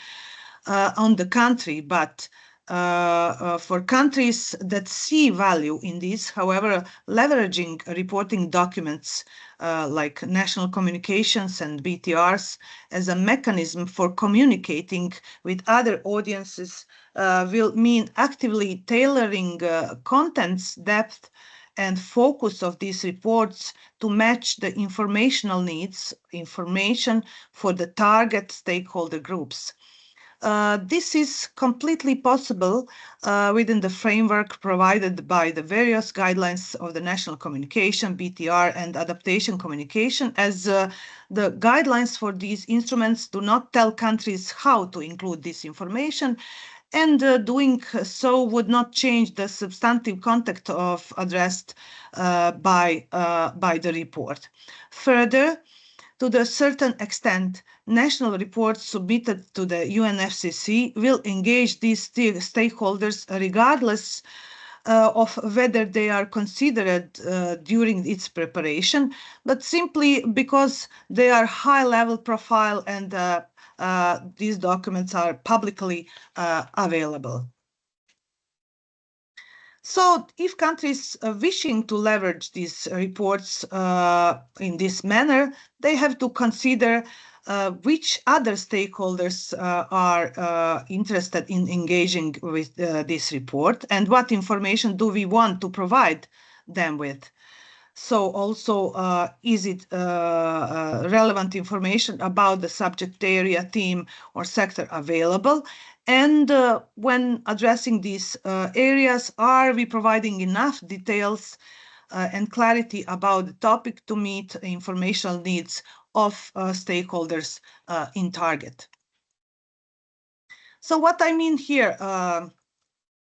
on the country, but for countries that see value in this, however, leveraging reporting documents like national communications and BTRs as a mechanism for communicating with other audiences will mean actively tailoring contents, depth, and focus of these reports to match the informational needs, information for the target stakeholder groups. This is completely possible within the framework provided by the various guidelines of the national communication, BTR, and adaptation communication, as the guidelines for these instruments do not tell countries how to include this information, and doing so would not change the substantive content of addressed by the report. Further, to the certain extent, national reports submitted to the UNFCCC will engage these stakeholders regardless of whether they are considered during its preparation, but simply because they are high-level profile and these documents are publicly available. So if countries wishing to leverage these reports in this manner, they have to consider which other stakeholders are interested in engaging with this report and what information do we want to provide them with. So also, is it relevant information about the subject area, theme, or sector available? And when addressing these areas, are we providing enough details and clarity about the topic to meet informational needs of stakeholders in target? So what I mean here,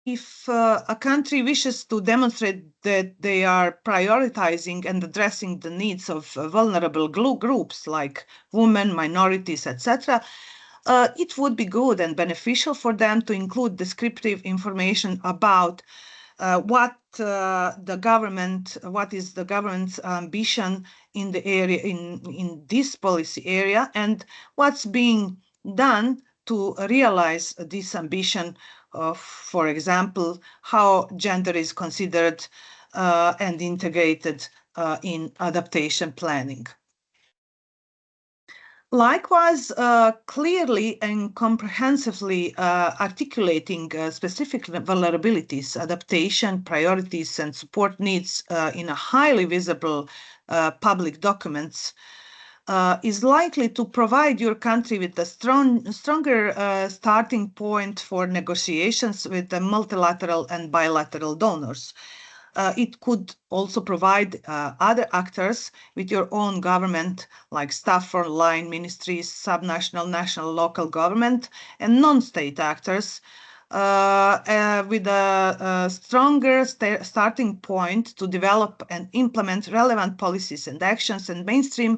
if a country wishes to demonstrate that they are prioritizing and addressing the needs of vulnerable groups like women, minorities, etc., it would be good and beneficial for them to include descriptive information about what is the government's ambition in the area, in this policy area, and what's being done to realize this ambition. For example, how gender is considered and integrated in adaptation planning. Likewise, clearly and comprehensively articulating specific vulnerabilities, adaptation, priorities, and support needs in a highly visible public documents is likely to provide your country with a stronger starting point for negotiations with the multilateral and bilateral donors. It could also provide other actors with your own government, like staff frontline ministries, subnational, national, local government, and non-state actors, with a stronger starting point to develop and implement relevant policies and actions and mainstream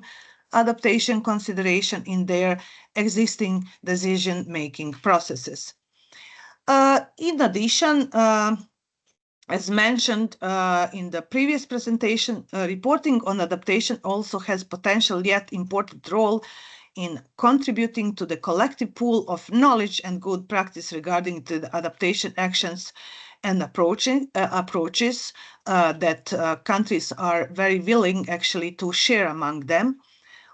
adaptation consideration in their existing decision-making processes. In addition, as mentioned in the previous presentation, reporting on adaptation also has potential yet important role in contributing to the collective pool of knowledge and good practice regarding the adaptation actions and approaches that countries are very willing actually to share among them.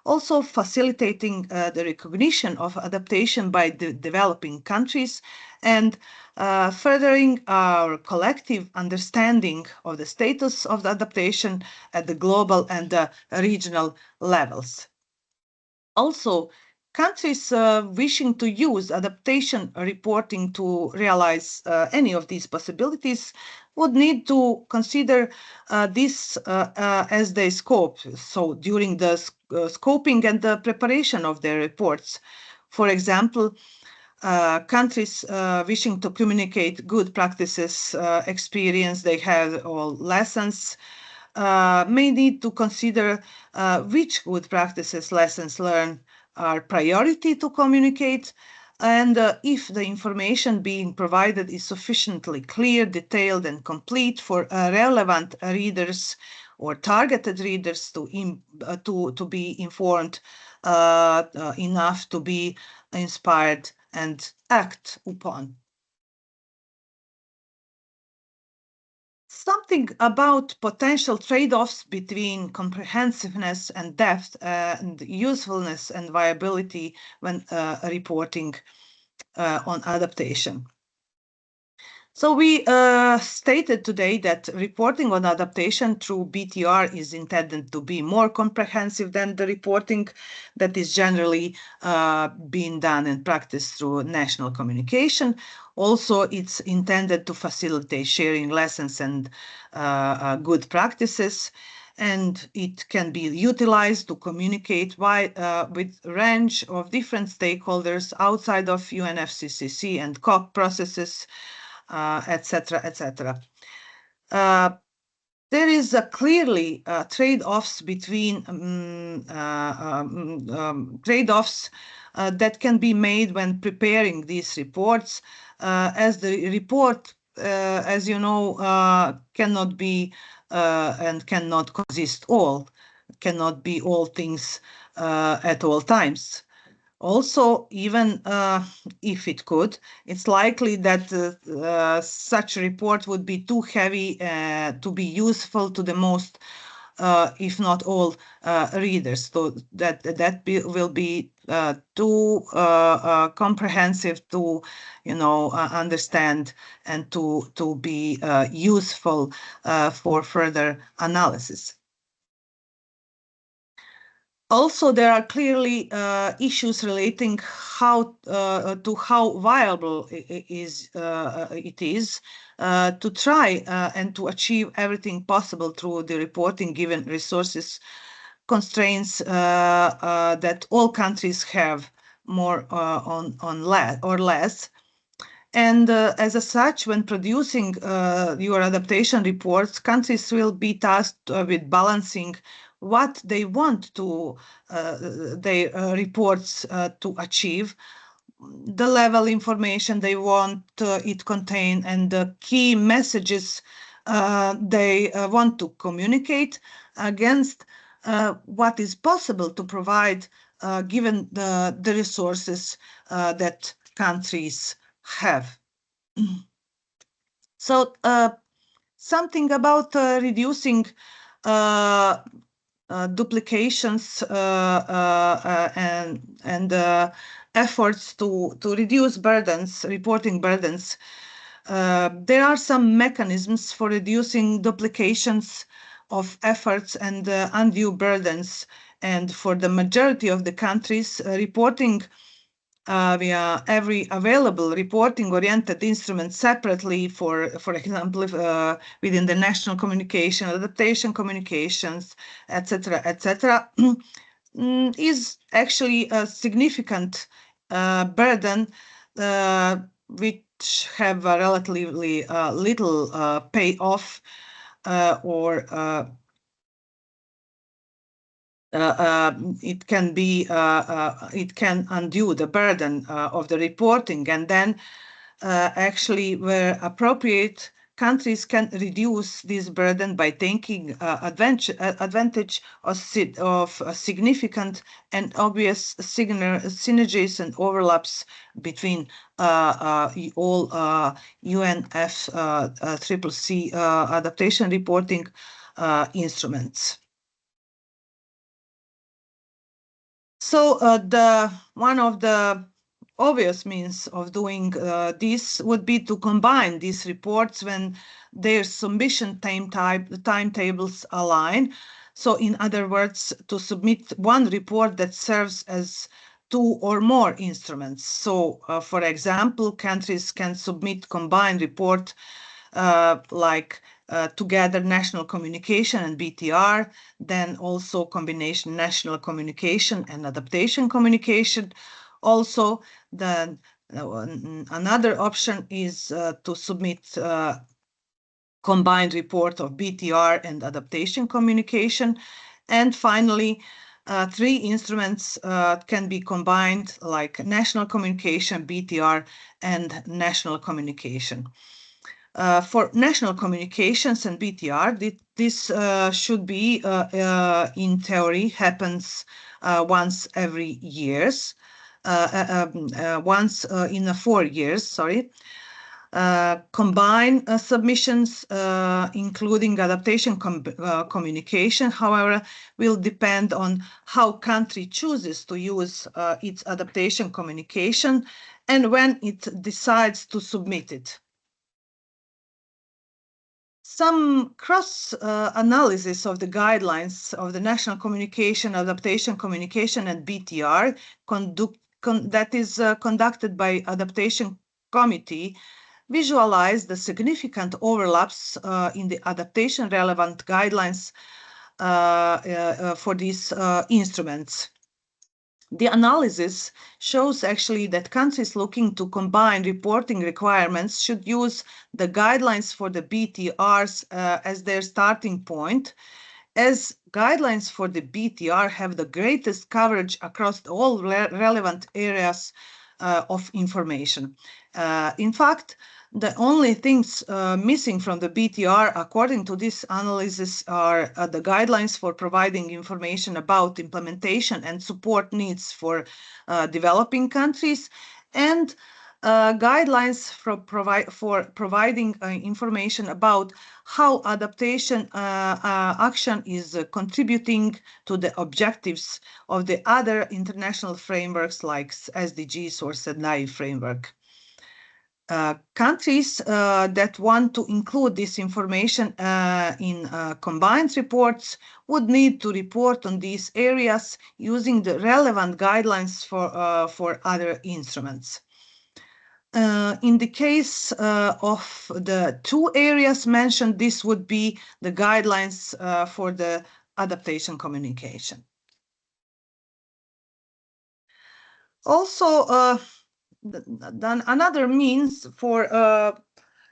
Also facilitating the recognition of adaptation by the developing countries and furthering our collective understanding of the status of the adaptation at the global and the regional levels. Also, countries wishing to use adaptation reporting to realize any of these possibilities would need to consider this as their scope. So during the scoping and the preparation of their reports, for example, countries wishing to communicate good practices, experience they have, or lessons, may need to consider which good practices, lessons learned are priority to communicate, and if the information being provided is sufficiently clear, detailed, and complete for relevant readers or targeted readers to be informed enough to be inspired and act upon. Something about potential trade-offs between comprehensiveness and depth and usefulness and viability when reporting on adaptation. So we stated today that reporting on adaptation through BTR is intended to be more comprehensive than the reporting that is generally being done and practiced through national communication. Also, it's intended to facilitate sharing lessons and good practices. and it can be utilized to communicate with a range of different stakeholders outside of UNFCCC and COP processes, etc., etc. There is clearly trade-offs between trade-offs that can be made when preparing these reports, as the report, as you know, cannot be and cannot cannot be all things at all times. Also, even if it could, it's likely that such a report would be too heavy to be useful to the most, if not all, readers. So will be too comprehensive to, understand and to be useful for further analysis. Also, there are clearly issues relating to how viable it is to try and to achieve everything possible through the reporting, given resources constraints that all countries have, more on less. And as such, when producing your adaptation reports, countries will be tasked with balancing what they want to their reports to achieve, the level information they want it contain, and the key messages they want to communicate against what is possible to provide given the resources that countries have. So something about reducing duplications and efforts to reduce burdens, reporting burdens. There are some mechanisms for reducing duplications of efforts and undue burdens. And for the majority of the countries, reporting via every available reporting-oriented instrument separately, for example, within the national communication, adaptation communications, etc., etc., is actually a significant burden, which have a relatively little payoff or it can undo the burden of the reporting, and then actually, where appropriate, countries can reduce this burden by taking advantage of significant and obvious synergies and overlaps between all UNFCCC adaptation reporting instruments. So one of the obvious means of doing this would be to combine these reports when their submission timetables align. So in other words, to submit one report that serves as two or more instruments. So for example, countries can submit combined report like together national communication and BTR, then also combination national communication and adaptation communication. Also, then another option is to submit combined report of BTR and adaptation communication. And finally, three instruments can be combined, like national communication, BTR, and national communication. For national communications and BTR, this should be, in theory, happens once every years, once in 4 years, sorry. Combine submissions, including adaptation communication, however, will depend on how country chooses to use its adaptation communication and when it decides to submit it. Some cross-analysis of the guidelines of the national communication, adaptation communication, and BTR that is conducted by Adaptation Committee visualize the significant overlaps in the adaptation relevant guidelines for these instruments. The analysis shows actually that countries looking to combine reporting requirements should use the guidelines for the BTRs as their starting point, as guidelines for the BTR have the greatest coverage across all relevant areas of information. In fact, the only things missing from the BTR, according to this analysis, are the guidelines for providing information about implementation and support needs for developing countries, and guidelines for providing information about how adaptation action is contributing to the objectives of the other international frameworks like SDGs or SDGs framework. Countries that want to include this information in combined reports would need to report on these areas using the relevant guidelines for other instruments. In the case of the two areas mentioned, this would be the guidelines for the adaptation communication. Also, then another means for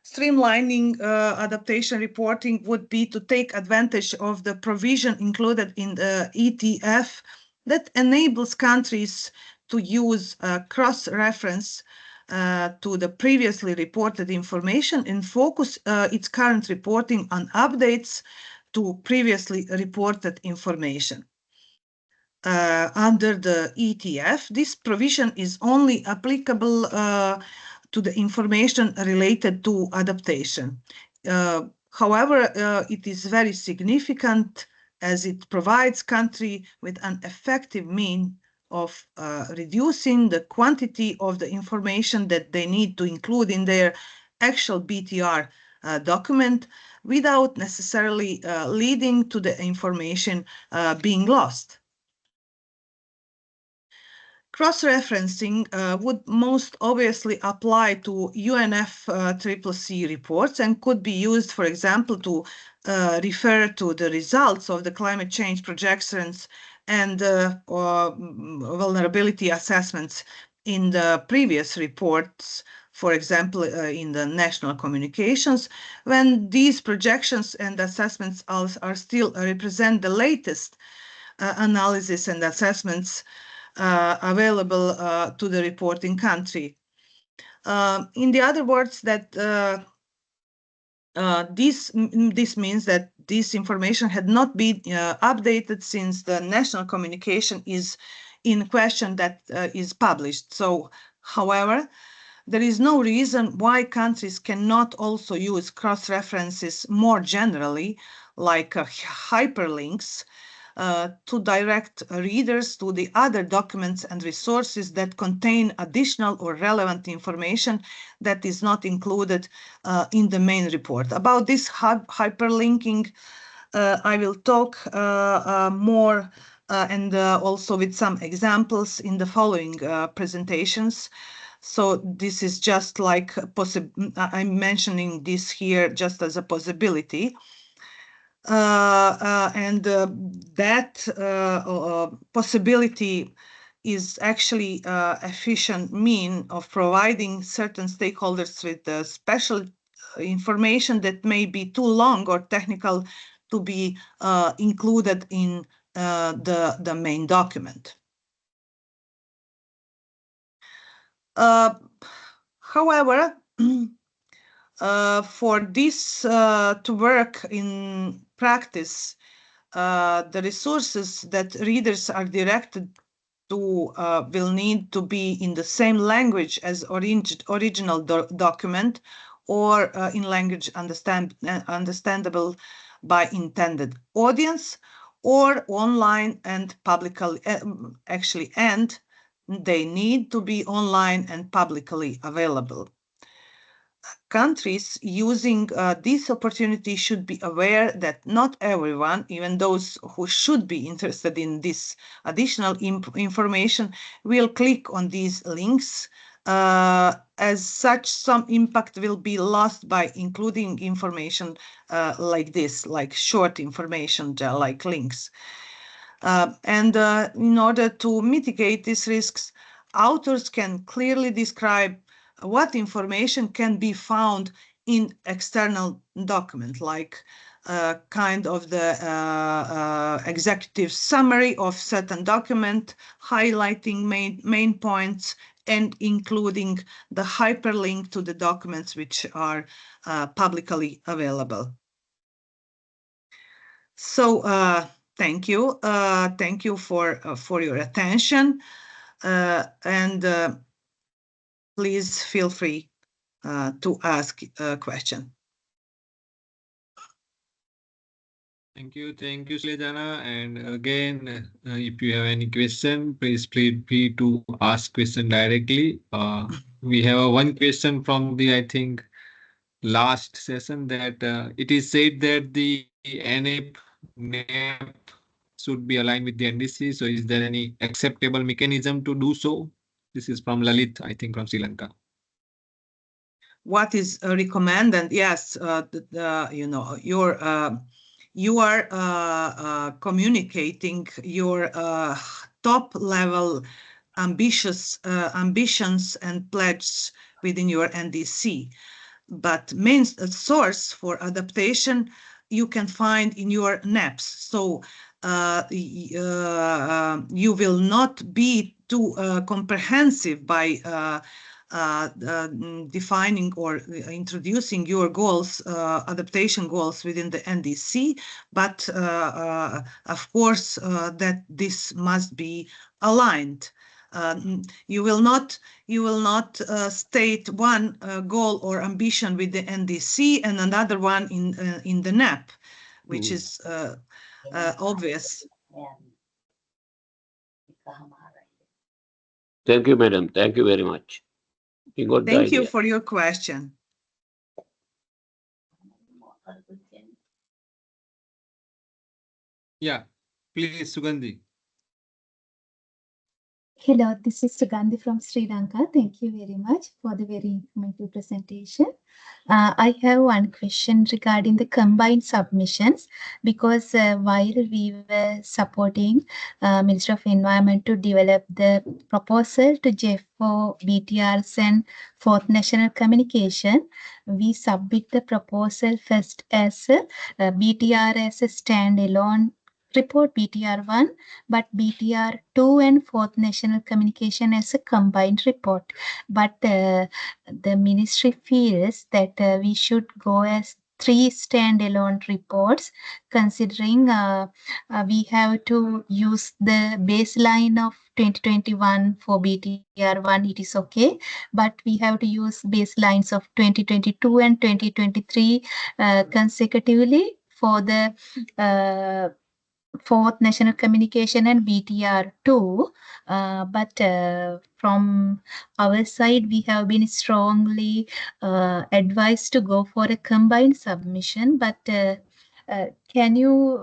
streamlining adaptation reporting would be to take advantage of the provision included in the ETF that enables countries to use cross-reference to the previously reported information and focus its current reporting on updates to previously reported information. Under the ETF, this provision is only applicable to the information related to adaptation. However, it is very significant as it provides country with an effective means of reducing the quantity of the information that they need to include in their actual BTR document without necessarily leading to the information being lost. Cross-referencing would most obviously apply to UNFCCC reports and could be used, for example, to refer to the results of the climate change projections and vulnerability assessments in the previous reports, for example, in the national communications, when these projections and assessments are still represent the latest analysis and assessments available to the reporting country. In the other words, that this means that this information had not been updated since the national communication is in question that is published. So, however, there is no reason why countries cannot also use cross-references more generally, like hyperlinks, to direct readers to the other documents and resources that contain additional or relevant information that is not included in the main report. About this hyperlinking, I will talk more and also with some examples in the following presentations. So this is just like I'm mentioning this here just as a possibility. That possibility is actually efficient mean of providing certain stakeholders with special information that may be too long or technical to be included in the main document. However, for this to work in practice, the resources that readers are directed to will need to be in the same language as original document or in language understandable by intended audience or online and publicly, actually, and they need to be online and publicly available. Countries using this opportunity should be aware that not everyone, even those who should be interested in this additional information, will click on these links As such, some impact will be lost by including information like this, like short information, like links. And in order to mitigate these risks, authors can clearly describe what information can be found in external document, like kind of the executive summary of certain document, highlighting main points and including the hyperlink to the documents which are publicly available. So thank you. Thank you for your attention. And please feel free to ask a question. Thank you, Shlejana. And again, if you have any question, please feel free to ask question directly. We have one question from the, I think, last session that it is said that the NAP should be aligned with the NDC. So is there any acceptable mechanism to do so? This is from Lalit, I think, from Sri Lanka. What is recommended? Yes, you know, you are communicating your top level ambitions and pledges within your NDC. But main source for adaptation you can find in your NAPs. So you will not be too comprehensive by defining or introducing your goals, adaptation goals within the NDC, but of course that this must be aligned. You will not state one goal or ambition with the NDC and another one in the NAP, which is obvious. Thank you, madam. Thank you very much. You got the Thank you idea. for your question. Yeah, please, Sugandhi. Hello, this is Sugandhi from Sri Lanka. Thank you very much for the very informative presentation. I have one question regarding the combined submissions, because while we were supporting Ministry of Environment to develop the proposal to JEF for BTRs and Fourth National Communication, we submit the proposal first as a BTR as a standalone report, BTR1, but BTR2 and Fourth National Communication as a combined report. But the ministry feels that we should go as 3 standalone reports, considering we have to use the baseline of 2021 for BTR1, it is okay, but we have to use baselines of 2022 and 2023 consecutively for the Fourth National Communication and BTR2, but from our side, we have been strongly advised to go for a combined submission. But can you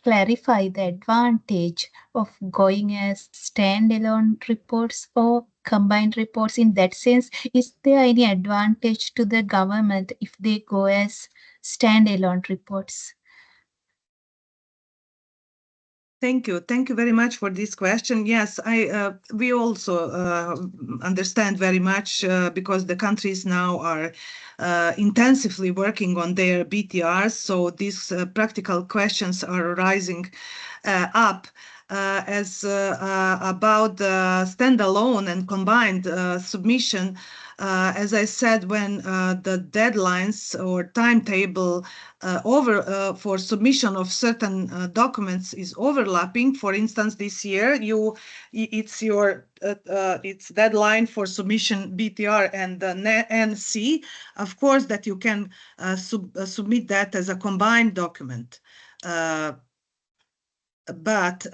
clarify the advantage of going as standalone reports or combined reports? In that sense, is there any advantage to the government if they go as standalone reports? Thank you. Thank you very much for this question. Yes, we also understand very much because the countries now are intensively working on their BTRs. So these practical questions are rising up. As about the standalone and combined submission, as I said, when the deadlines or timetable for submission of certain documents is overlapping, for instance, this year it's deadline for submission BTR and the NC, of course, that you can submit that as a combined document. But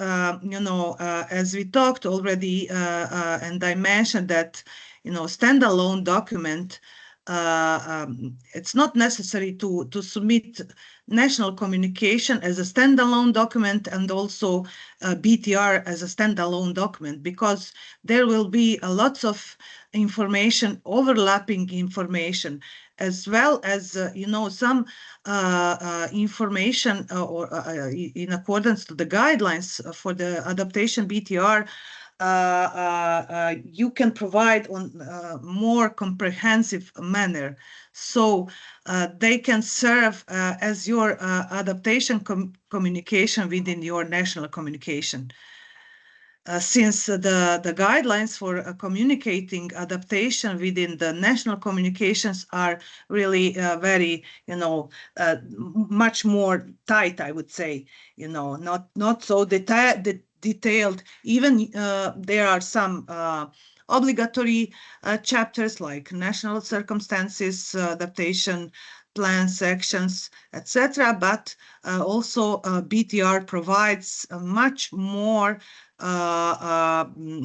you know, as we talked already, and I mentioned that, you know, standalone document it's not necessary to submit national communication as a standalone document and also BTR as a standalone document, because there will be lots of information, overlapping information, as well as some information in accordance to the guidelines for the adaptation BTR. You can provide on a more comprehensive manner. So they can serve as your adaptation communication within your national communication. Since the guidelines for communicating adaptation within the national communications are really very, much more tight, I would say, not so detailed. Even there are some obligatory chapters like national circumstances, adaptation plan sections, etc. But also BTR provides much more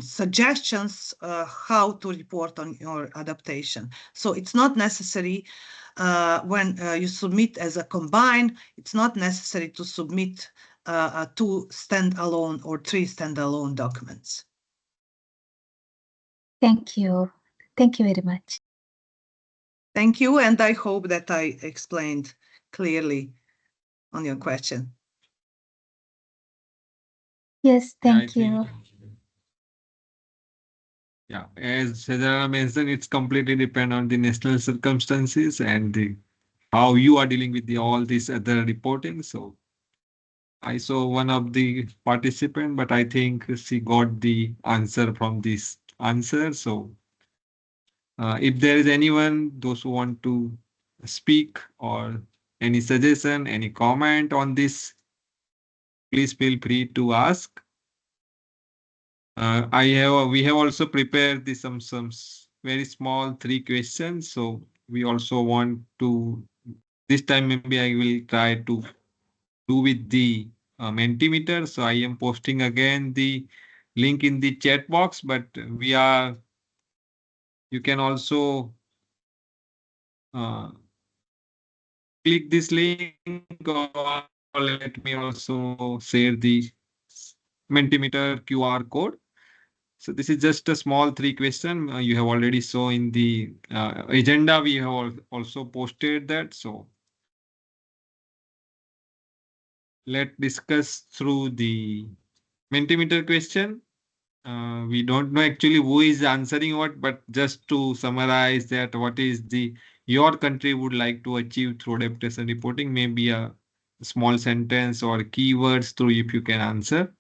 suggestions how to report on your adaptation. So it's not necessary when you submit as a combine, it's not necessary to submit 2 standalone or 3 standalone documents. Thank you. Thank you very much. Thank you, and I hope that I explained clearly on your question. Yes, Yeah, I thank you. think, yeah, as Sajara mentioned, it's completely depend on the national circumstances and how you are dealing with all these other reporting. So I saw one of the participant, but I think she got the answer from this answer. So if there is anyone, those who want to speak or any suggestion, any comment on this, please feel free to ask. We have also prepared some very small 3 questions. So we also want to, this time maybe I will try to do with the Mentimeter. So I am posting again the link in the chat box, but you can also click this link, or let me also share the Mentimeter QR code. So this is just a small 3 question you have already saw in the agenda. We have also posted that. So let's discuss through the Mentimeter question. We don't know actually who is answering what, but just to summarize that, what is your country would like to achieve through adaptation reporting, maybe a small sentence or keywords through if you can answer.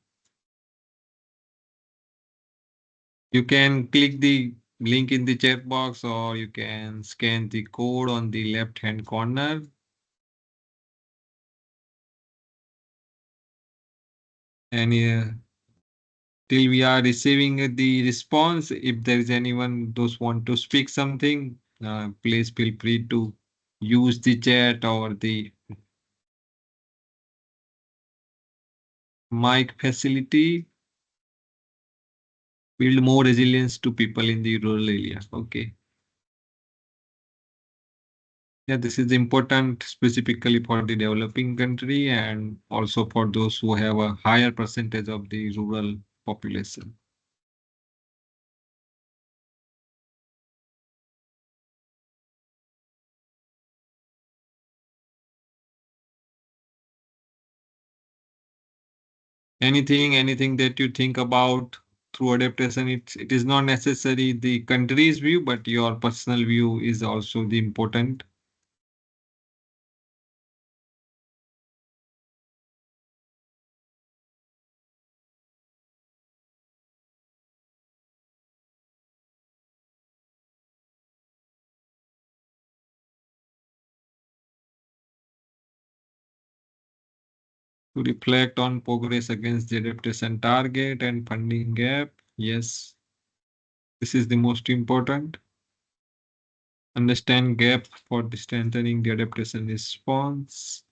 You can click the link in the chat box, or you can scan the code on the left hand corner. And till we are receiving the response, if there is anyone those want to speak something, please feel free to use the chat or the mic facility. Build more resilience to people in the rural areas. Okay. Yeah, this is important specifically for the developing country and also for those who have a higher percentage of the rural population. Anything that you think about through adaptation, it is not necessary the country's view, but your personal view is also the important. To reflect on progress against the adaptation target and funding gap. Yes, this is the most important. Understand gap for the strengthening the adaptation response.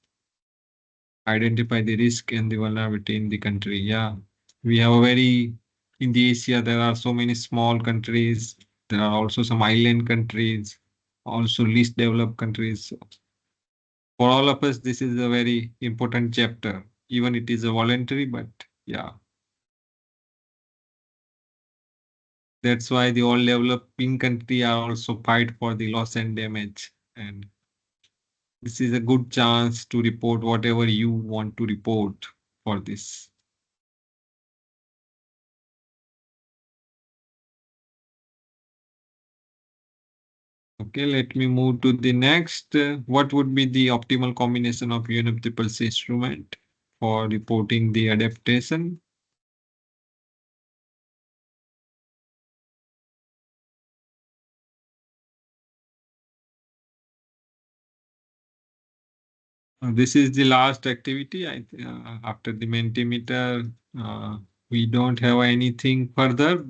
Identify the risk and the vulnerability in the country. Yeah, we have in the Asia, there are so many small countries. There are also some island countries also least developed countries. So for all of us, this is a very important chapter. Even it is a voluntary, but yeah. That's why the all developing country are also fight for the loss and damage. And this is a good chance to report whatever you want to report for this. Okay, let me move to the next. What would be the optimal combination of UNFCCC instrument for reporting the adaptation? This is the last activity. After the Mentimeter, we don't have anything further.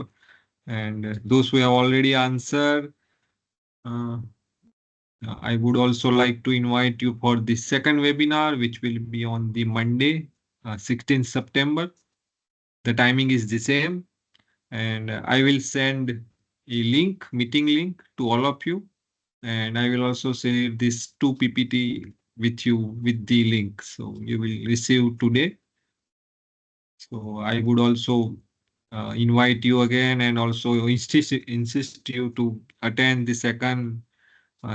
And those who have already answered, I would also like to invite you for the second webinar, which will be on the Monday, 16th September. The timing is the same. And I will send a link, meeting link to all of you. And I will also share this 2 PPT with you with the link. So you will receive today. So I would also invite you again and also insist you to attend the second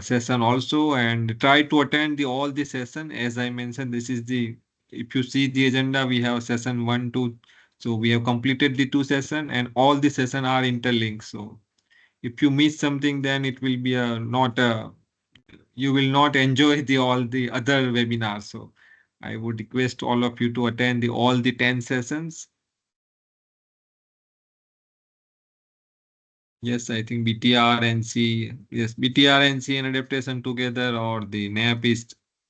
session also and try to attend all the session. As I mentioned, this is the, if you see the agenda, we have session 1, 2. So we have completed the 2 session and all the session are interlinked. So if you miss something, then it will be you will not enjoy all the other webinars. So I would request all of you to attend all the 10 sessions. Yes, I think BTR and C. Yes, BTR and C and adaptation together, or the NAP is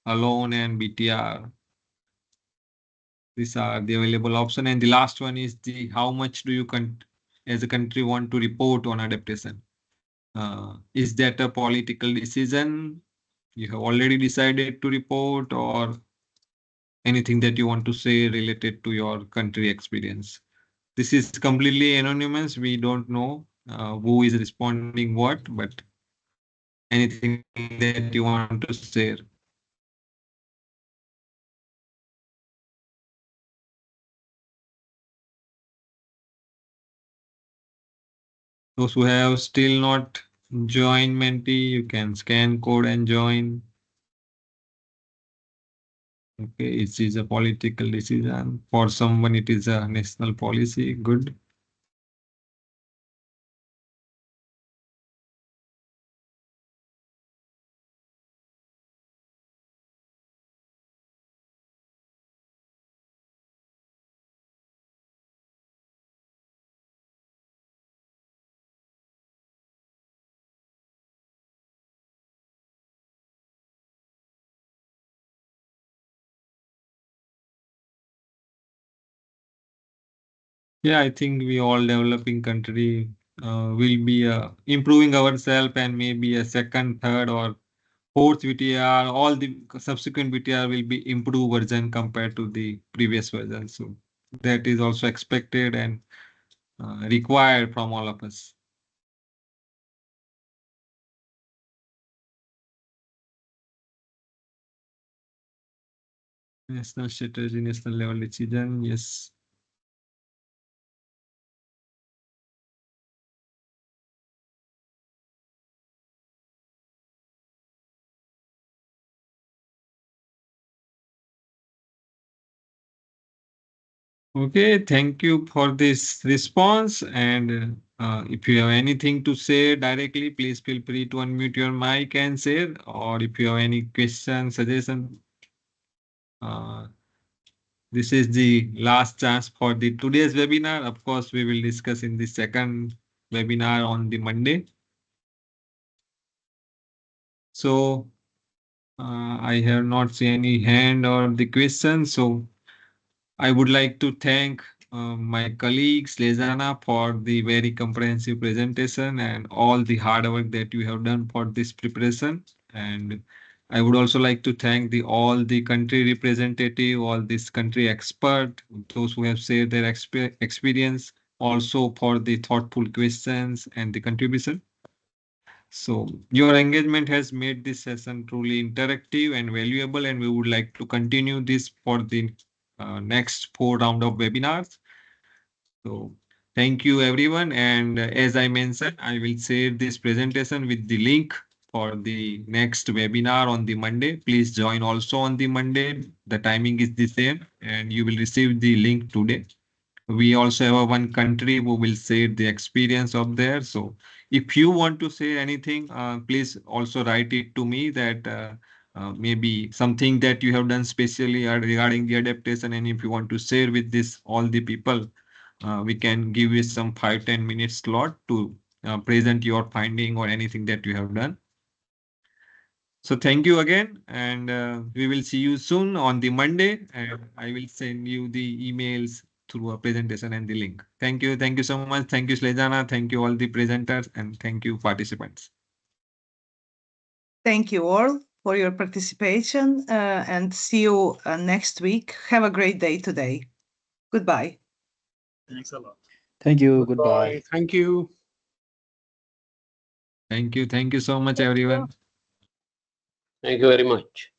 alone and BTR. These are the available option. And the last one is the how much do you as a country want to report on adaptation? Is that a political decision? You have already decided to report, or anything that you want to say related to your country experience? This is completely anonymous. We don't know who is responding what, but anything that you want to share. Those who have still not joined Menti, you can scan code and join. Okay, it is a political decision. For someone, it is a national policy. Good. Yeah, I think we all developing country will be improving ourselves, and maybe a second, third, or fourth BTR. All the subsequent BTR will be improved version compared to the previous version. So that is also expected and required from all of us. National strategy, national level decision. Yes. Okay, thank you for this response. And if you have anything to say directly, please feel free to unmute your mic and share. Or if you have any question, suggestion, this is the last chance for the today's webinar. Of course, we will discuss in the second webinar on the Monday. So I have not seen any hand or the question. So I would like to thank my colleagues, Lezana, for the very comprehensive presentation and all the hard work that you have done for this preparation. And I would also like to thank all the country representative, all this country expert, those who have shared their experience, also for the thoughtful questions and the contribution. So your engagement has made this session truly interactive and valuable, and we would like to continue this for the next 4 rounds of webinars. So thank you everyone. And as I mentioned, I will share this presentation with the link for the next webinar on the Monday. Please join also on the Monday. The timing is the same and you will receive the link today. We also have one country who will share the experience of there. So if you want to say anything, please also write it to me that maybe something that you have done specially regarding the adaptation. And if you want to share with this all the people, we can give you some 5-10 minute slot to present your finding or anything that you have done. So thank you again, and we will see you soon on the Monday, and I will send you the emails through a presentation and the link. Thank you. Thank you so much. Thank you, Slejana. Thank you all the presenters, and thank you participants. Thank you all for your participation and see you next week. Have a great day today. Goodbye. Thanks a lot. Thank you. Goodbye. Thank you. Thank you. Thank you so much, everyone. Thank you very much.